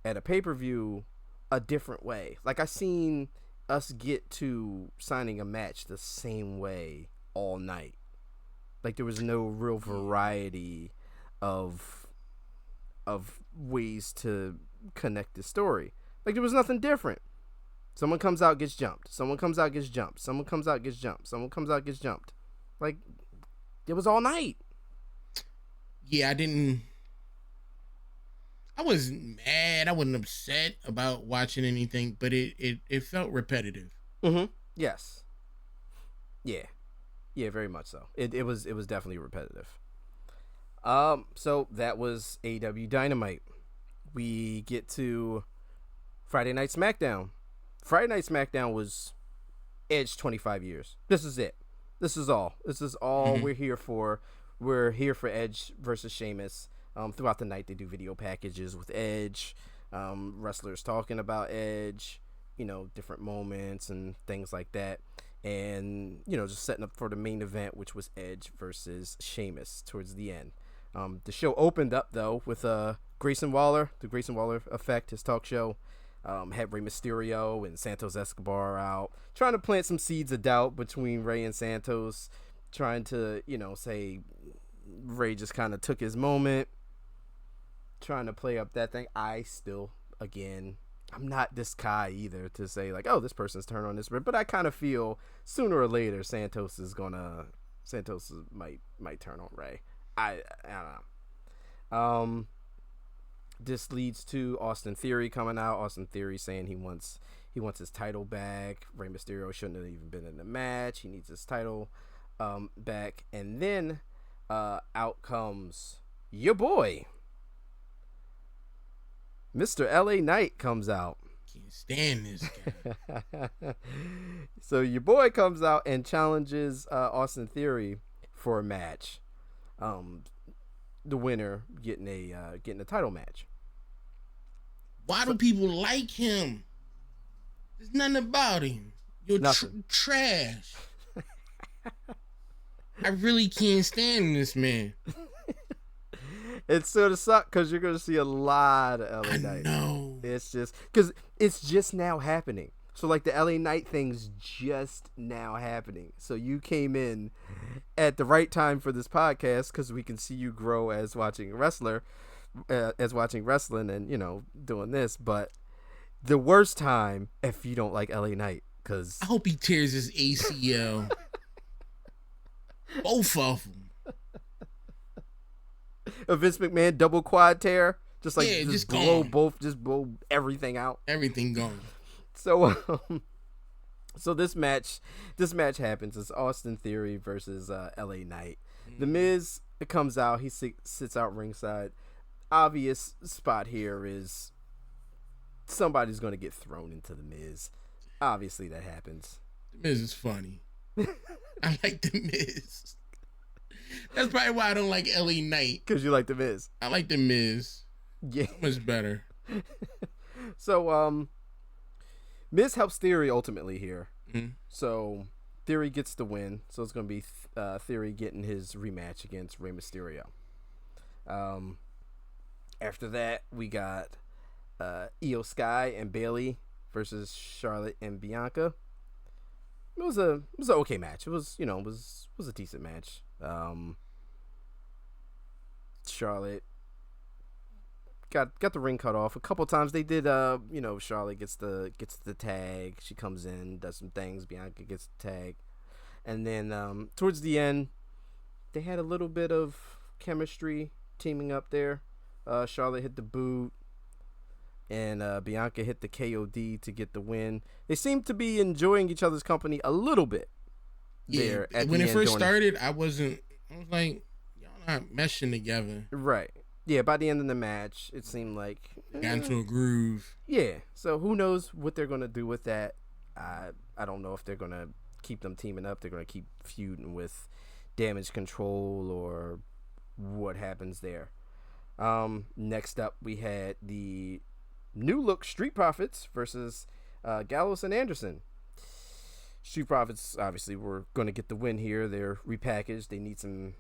at a pay-per-view a different way. Like, I seen us get to signing a match the same way all night. Like, there was no real variety of ways to connect the story. Like, there was nothing different. Someone comes out, gets jumped. Someone comes out, gets jumped. Someone comes out, gets jumped. Someone comes out, gets jumped. Like, it was all night. Yeah, I wasn't mad. I wasn't upset about watching anything, but it felt repetitive. Yes. Yeah. Yeah, very much so. It was definitely repetitive. So that was AEW Dynamite. We get to Friday Night SmackDown. Friday Night SmackDown was Edge 25 years. This is it. This is all we're here for. We're here for Edge versus Sheamus. Throughout the night, they do video packages with Edge, wrestlers talking about Edge, different moments and things like that. And, just setting up for the main event, which was Edge versus Sheamus towards the end. The show opened up, though, with Grayson Waller, the Grayson Waller Effect, his talk show. Had Rey Mysterio and Santos Escobar out, trying to plant some seeds of doubt between Rey and Santos, trying to, say Rey just kind of took his moment, trying to play up that thing. I'm not this guy either to say, like, oh, this person's turned on this, but I kind of feel sooner or later Santos might turn on Rey. I don't know. This leads to Austin Theory coming out. Austin Theory saying he wants his title back. Rey Mysterio shouldn't have even been in the match. He needs his title back. And then out comes your boy, Mr. LA Knight comes out. Can't stand this guy. So your boy comes out and challenges Austin Theory for a match. The winner getting a title match. Why do people like him? There's nothing about him. You're trash. I really can't stand this man. It's sort of suck because you're going to see a lot of LA Knight. No. It's just because it's just now happening. So like the LA Knight thing's just now happening. So you came in at the right time for this podcast because we can see you grow as watching wrestling and, you know, doing this. But the worst time if you don't like LA Knight, because I hope he tears his ACL. Both of them. A Vince McMahon double quad tear, just like just blow gone. blow everything out. Everything gone. So, so this match happens. It's Austin Theory versus LA Knight. The Miz comes out. He sits out ringside. Obvious spot here is somebody's going to get thrown into the Miz. Obviously, that happens. The Miz is funny. I like the Miz. That's probably why I don't like LA Knight. Because you like the Miz. I like the Miz. Yeah, So much better. So, Miz helps Theory ultimately here. Mm-hmm. So Theory gets the win. So it's going to be Theory getting his rematch against Rey Mysterio. After that, we got Io Sky and Bayley versus Charlotte and Bianca. It was an okay match. It was, you know, it was a decent match. Charlotte got the ring cut off a couple times. They did you know, Charlotte gets the tag. She comes in, does some things. Bianca gets the tag. And then towards the end, they had a little bit of chemistry teaming up there. Charlotte hit the boot, and Bianca hit the KOD to get the win. They seemed to be enjoying each other's company a little bit. Yeah, when it first started, I was like, y'all not meshing together. Right. Yeah, by the end of the match, it seemed like Got into a groove. Yeah. So who knows what they're gonna do with that? I don't know if they're gonna keep them teaming up. They're gonna keep feuding with Damage Control or what happens there. Next up, we had the new look Street Profits versus Gallows and Anderson. Street Profits obviously were going to get the win here. They're repackaged. They need some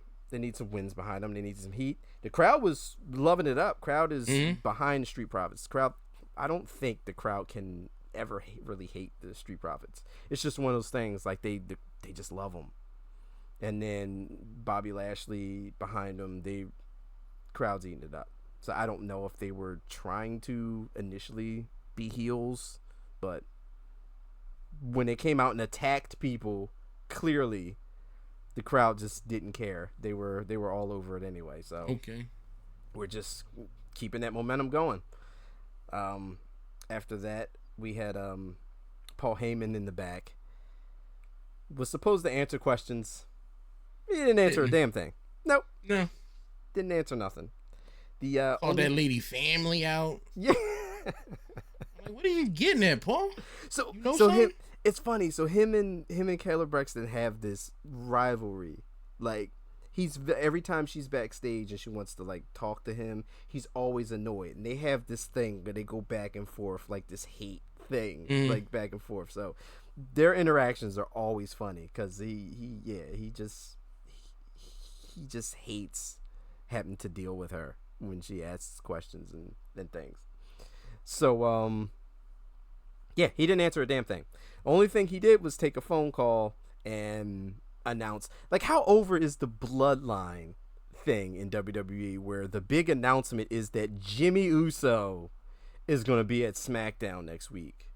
wins behind them. They need some heat. The crowd was loving it up. Crowd is behind Street Profits. Crowd. I don't think the crowd can ever really hate the Street Profits. It's just one of those things. Like they just love them. And then Bobby Lashley behind them. Crowd's eating it up. So I don't know if they were trying to initially be heels, but when they came out and attacked people, clearly the crowd just didn't care. They were all over it anyway. So okay, we're just keeping that momentum going. After that, we had Paul Heyman in the back. Was supposed to answer questions. He didn't answer a damn thing. Nope. No. Didn't answer nothing. Called that lady family out. Yeah. Like, what are you getting at, Paul? So, you know it's funny. So him and Kayla Braxton have this rivalry. Like every time she's backstage and she wants to like talk to him, he's always annoyed. And they have this thing where they go back and forth, like this hate thing, like back and forth. So their interactions are always funny because he just hates having to deal with her when she asks questions and things. So yeah, he didn't answer a damn thing. Only thing he did was take a phone call and announce, like, how over is the bloodline thing in WWE where the big announcement is that Jimmy Uso is going to be at SmackDown next week.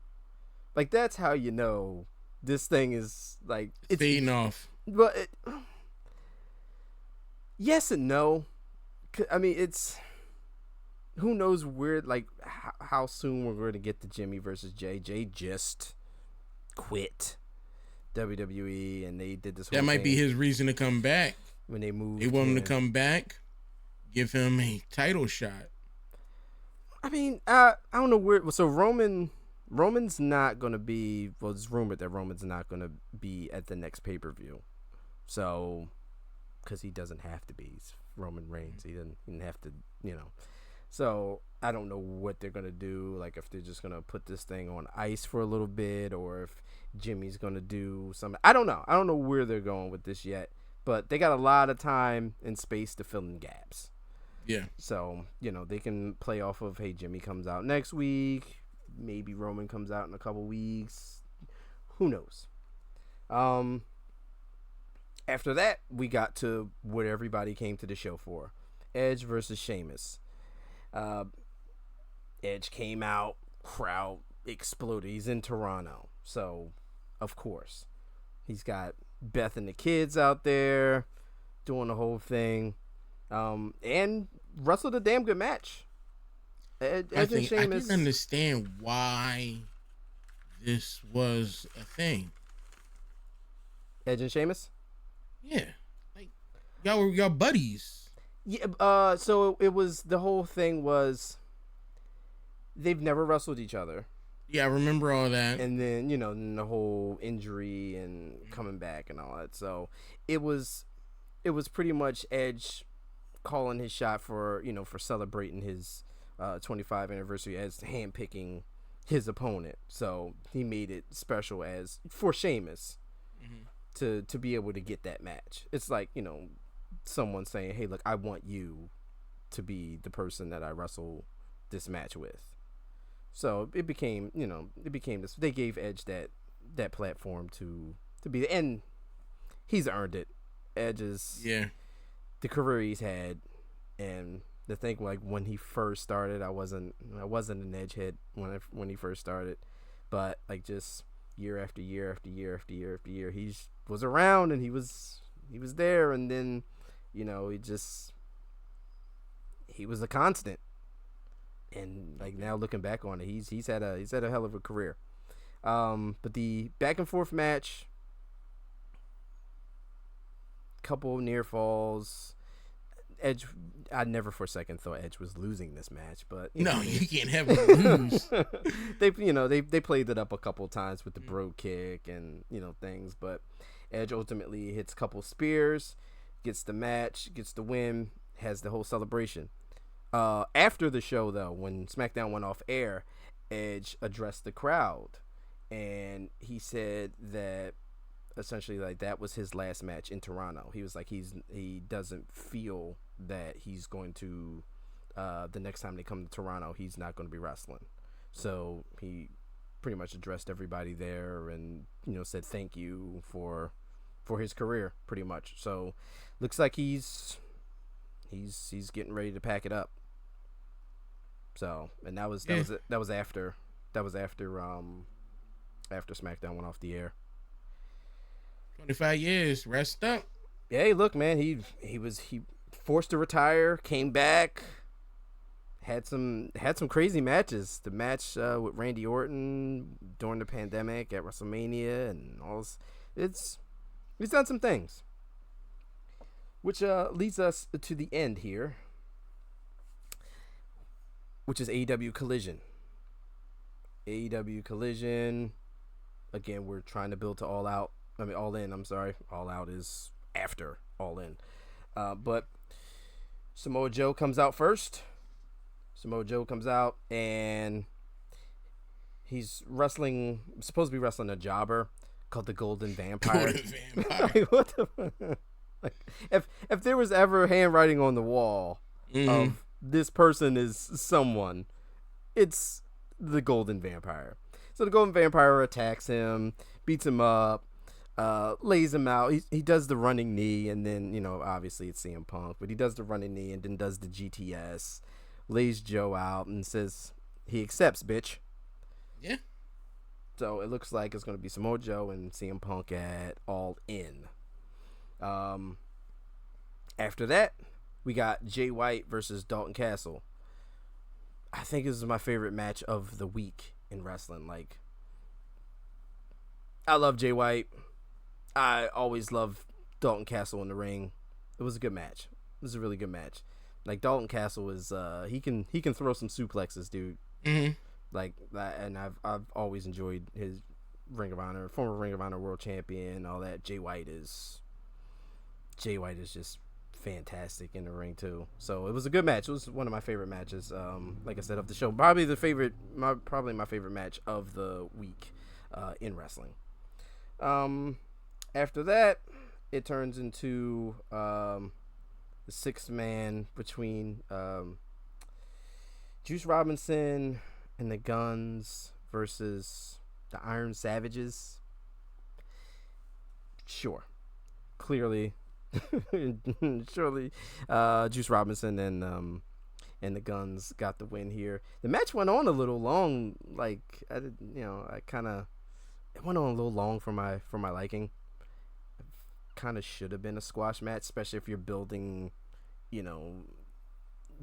Like, that's how you know this thing is like it's fading off. But yes and no. I mean, it's who knows where, like, how soon we're going to get the Jimmy versus Jay. Jay just quit WWE, and they did this whole That might thing be his reason to come back. when they moved. They want him to come back, give him a title shot. I mean, I don't know where. So Roman's not going to be. Well, it's rumored that Roman's not going to be at the next pay-per-view. So, because he doesn't have to be. He's Roman Reigns. He didn't have to, you know. So I don't know what they're gonna do. Like, if they're just gonna put this thing on ice for a little bit, or if Jimmy's gonna do something. I don't know. I don't know where they're going with this yet. But they got a lot of time and space to fill in gaps. Yeah. So, they can play off of, hey, Jimmy comes out next week. Maybe Roman comes out in a couple weeks. Who knows? After that, we got to what everybody came to the show for. Edge versus Sheamus. Edge came out, crowd exploded. He's in Toronto. So, of course, he's got Beth and the kids out there doing the whole thing. And wrestled a damn good match. Edge and Sheamus. I didn't understand why this was a thing. Edge and Sheamus? Yeah. Like, y'all buddies. Yeah, so it was, the whole thing was, they've never wrestled each other. Yeah, I remember all that. And then, the whole injury and coming back and all that. So it was pretty much Edge calling his shot for celebrating his 25th anniversary as handpicking his opponent. So he made it special as for Sheamus to be able to get that match. It's like, someone saying, hey, look, I want you to be the person that I wrestle this match with. So it became this. They gave Edge that platform to be, and he's earned it. Edge is the career he's had, and the thing, like, when he first started, I wasn't an Edge head when he first started, but like just year after year after year after year after year, he was around and he was there, and then he was a constant. And like now looking back on it, he's had a hell of a career. But the back and forth match, couple near falls. Edge, I never for a second thought Edge was losing this match, but no, you can't have him lose. They played it up a couple times with the bro kick and things, but Edge ultimately hits a couple spears, gets the match, gets the win, has the whole celebration. After the show, though, when SmackDown went off air, Edge addressed the crowd, and he said that essentially, like, that was his last match in Toronto. He was like, he doesn't feel that he's going to, the next time they come to Toronto, he's not going to be wrestling. So he pretty much addressed everybody there and said thank you for his career, pretty much. So looks like he's getting ready to pack it up. So, and that was after SmackDown went off the air. 25 years, rest up. Yeah, hey, look, man, he forced to retire, came back, had some crazy matches. The match with Randy Orton during the pandemic at WrestleMania and all this. He's done some things. Which leads us to the end here, which is AEW Collision. AEW Collision. Again, we're trying to build to All Out. All In. I'm sorry. All Out is after All In. But Samoa Joe comes out first. Samoa Joe comes out and he's supposed to be wrestling a jobber called the Golden Vampire. Golden Vampire. Like, what the? Like, if there was ever handwriting on the wall of this person is someone, it's the Golden Vampire. So the Golden Vampire attacks him, beats him up, lays him out. He does the running knee, and then obviously it's CM Punk, but he does the running knee and then does the GTS, lays Joe out, and says he accepts, bitch. Yeah. So it looks like it's going to be Samoa Joe and CM Punk at All In. After that, we got Jay White versus Dalton Castle. I think this is my favorite match of the week in wrestling. Like, I love Jay White. I always love Dalton Castle in the ring. It was a good match. It was a really good match. Like, Dalton Castle is he can throw some suplexes, dude. Mm-hmm. Like that, and I've always enjoyed his former Ring of Honor world champion, all that. Jay White is just fantastic in the ring too. So it was a good match. It was one of my favorite matches. Like I said, of the show, probably my favorite match of the week in wrestling. After that, it turns into the sixth man between Juice Robinson and the Guns versus the Iron Savages. Sure. Clearly. Surely Juice Robinson and the Guns got the win here. The match went on a little long. Like, it went on a little long for my liking. Kind of should have been a squash match, especially if you're building,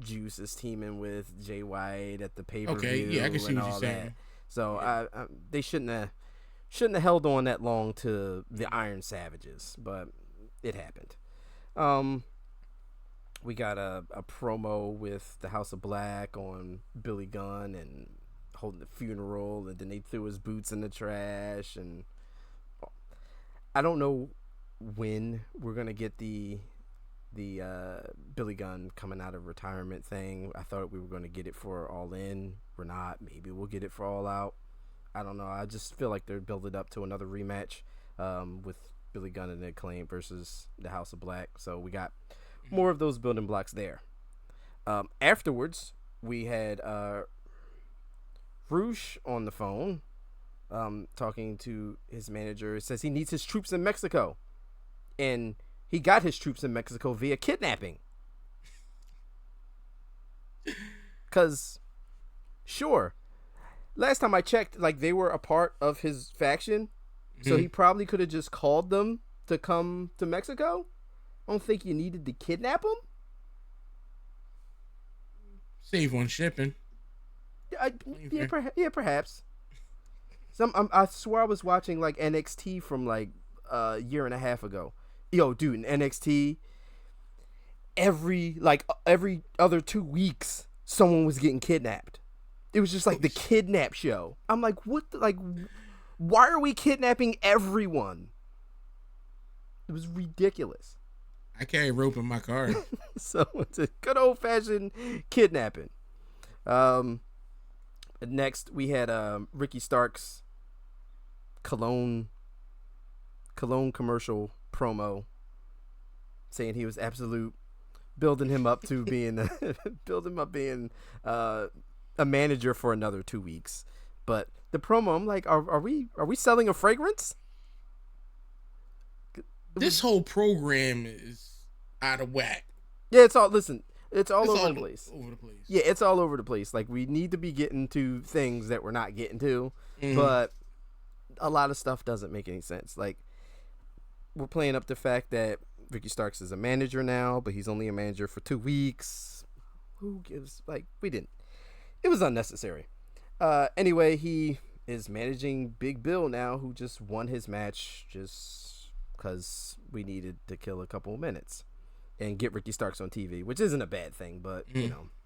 Juice is teaming with Jay White at the pay-per-view. Okay, yeah, I can see what you're saying. That. So yeah. They shouldn't have held on that long to the Iron Savages, but it happened. We got a promo with the House of Black on Billy Gunn and holding the funeral, and then they threw his boots in the trash, and I don't know when we're gonna get the Billy Gunn coming out of retirement thing. I thought we were gonna get it for All In. We're not. Maybe we'll get it for All Out. I don't know. I just feel like they're building up to another rematch with Billy Gunn and Acclaim versus the House of Black. So we got more of those building blocks there. Afterwards, we had Roosh on the phone talking to his manager. It says he needs his troops in Mexico. And he got his troops in Mexico via kidnapping. Because, sure, last time I checked, like, they were a part of his faction. So he probably could have just called them to come to Mexico. I don't think you needed to kidnap them. Save on shipping. Perhaps. I swear I was watching, like, NXT from, like, a year and a half ago. Yo, dude, in NXT, every other 2 weeks, someone was getting kidnapped. It was just like the kidnap show. I'm like, what? Why are we kidnapping everyone? It was ridiculous. I carry rope in my car. So it's a good old fashioned kidnapping. Next we had Ricky Starks cologne commercial promo saying he was absolute, building him up being a manager for another 2 weeks. But the promo, I'm like, are we selling a fragrance? This whole program is out of whack. Yeah, it's all over the place. Over the place. Yeah, it's all over the place. Like, we need to be getting to things that we're not getting to, but a lot of stuff doesn't make any sense. Like, we're playing up the fact that Ricky Starks is a manager now, but he's only a manager for 2 weeks. Who gives? Like, it was unnecessary. Anyway, he is managing Big Bill now, who just won his match just because we needed to kill a couple of minutes and get Ricky Starks on TV, which isn't a bad thing, but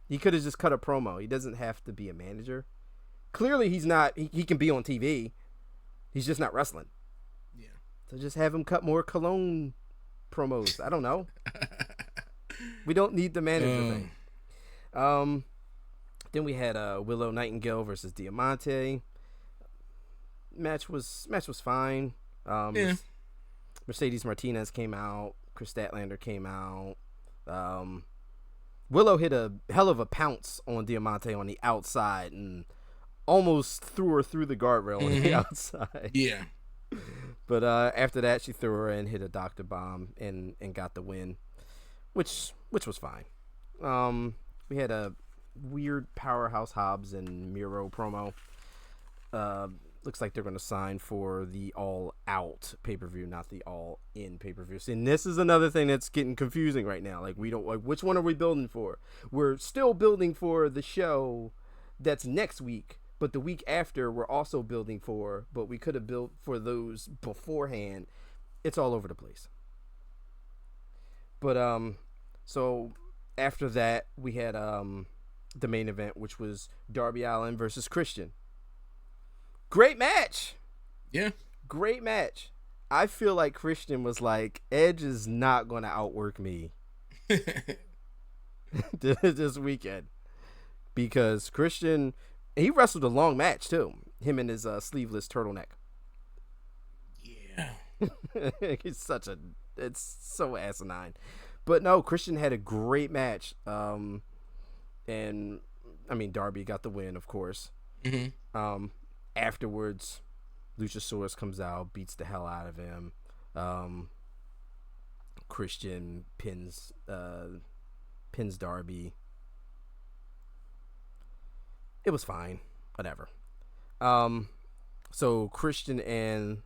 he could have just cut a promo. He doesn't have to be a manager. Clearly, he's not. He can be on TV. He's just not wrestling. Yeah. So just have him cut more cologne promos. I don't know. We don't need the manager thing. Then we had Willow Nightingale versus Diamante. Match was fine. Mercedes Martinez came out. Chris Statlander came out. Willow hit a hell of a pounce on Diamante on the outside and almost threw her through the guardrail on the outside. Yeah. But after that, she threw her and hit a Dr. Bomb and got the win, which was fine. We had a weird Powerhouse Hobbs and Miro promo. Looks like they're going to sign for the All Out pay-per-view, not the All In pay-per-view. And this is another thing that's getting confusing right now. Like, we don't, like, which one are we building for? We're still building for the show that's next week, but the week after we're also building for, but we could have built for those beforehand. It's all over the place. But so after that we had the main event, which was Darby Allin versus Christian. Great match. Yeah. Great match. I feel like Christian was like, Edge is not going to outwork me this weekend. Because Christian, he wrestled a long match too. Him and his sleeveless turtleneck. Yeah. It's so asinine. But no, Christian had a great match. And I mean, Darby got the win, of course. Afterwards, Luchasaurus comes out, beats the hell out of him. Christian pins Darby. It was fine, whatever. So Darby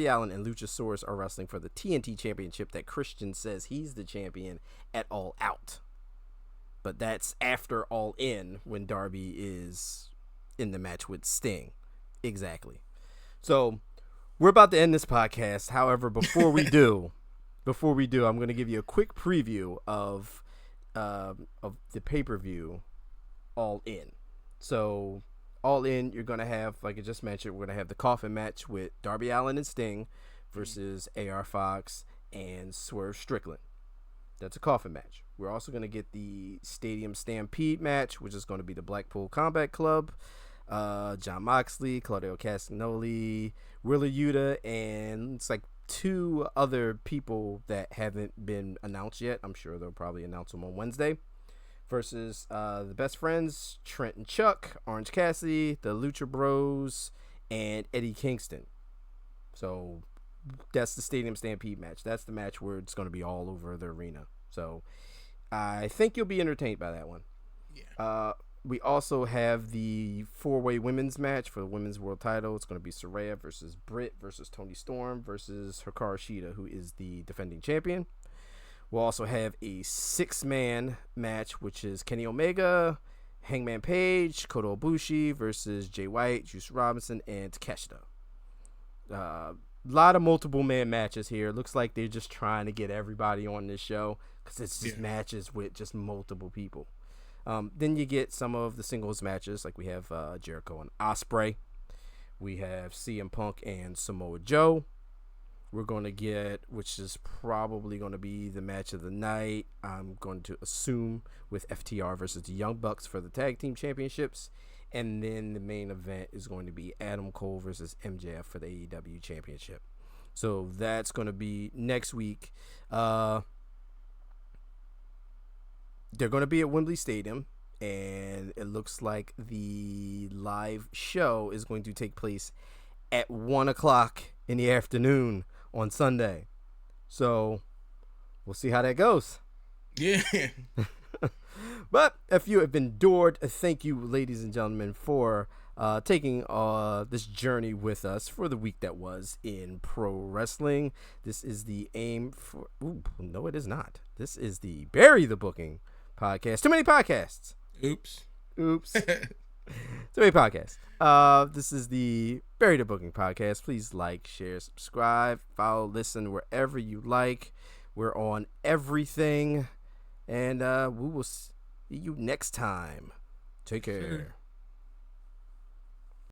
Allin and Luchasaurus are wrestling for the TNT Championship that Christian says he's the champion at All Out. But that's after All In, when Darby is in the match with Sting. Exactly. So we're about to end this podcast. However, before we do, I'm going to give you a quick preview of the pay-per-view All In. So All In, you're going to have, like I just mentioned, we're going to have the coffin match with Darby Allin and Sting versus AR Fox and Swerve Strickland. That's a coffin match. We're also going to get the Stadium Stampede match, which is going to be the Blackpool Combat Club, Jon Moxley, Claudio Castagnoli, Wheeler Yuta, and it's like 2 other people that haven't been announced yet. I'm sure they'll probably announce them on Wednesday. Versus the Best Friends, Trent and Chuck, Orange Cassidy, the Lucha Bros, and Eddie Kingston. So that's the Stadium Stampede match. That's the match where it's going to be all over the arena. So I think you'll be entertained by that one. Yeah. We also have the 4-way women's match for the women's world title. It's going to be Saraya versus Britt versus Toni Storm versus Hikaru Shida, who is the defending champion. We'll also have a 6-man match, which is Kenny Omega, Hangman Page, Kota Ibushi versus Jay White, Juice Robinson, and Takeshita. Lot of multiple man matches here. Looks like they're just trying to get everybody on this show because it's just matches with just multiple people. Then you get some of the singles matches, like we have Jericho and Ospreay. We have CM Punk and Samoa Joe. We're going to get, which is probably going to be the match of the night, I'm going to assume, with FTR versus the Young Bucks for the Tag Team Championships. And then the main event is going to be Adam Cole versus MJF for the AEW Championship. So that's going to be next week. They're going to be at Wembley Stadium, and it looks like the live show is going to take place at 1 o'clock in the afternoon on Sunday. So we'll see how that goes. Yeah. But if you have endured, thank you, ladies and gentlemen, for taking this journey with us for the week that was in pro wrestling. This is the aim for... Ooh, no, it is not. This is the Bury the Booking podcast. Too many podcasts. Oops. Too many podcasts. This is the Bury the Booking podcast. Please like, share, subscribe, follow, listen wherever you like. We're on everything. And we will see you next time. Take care. Sure.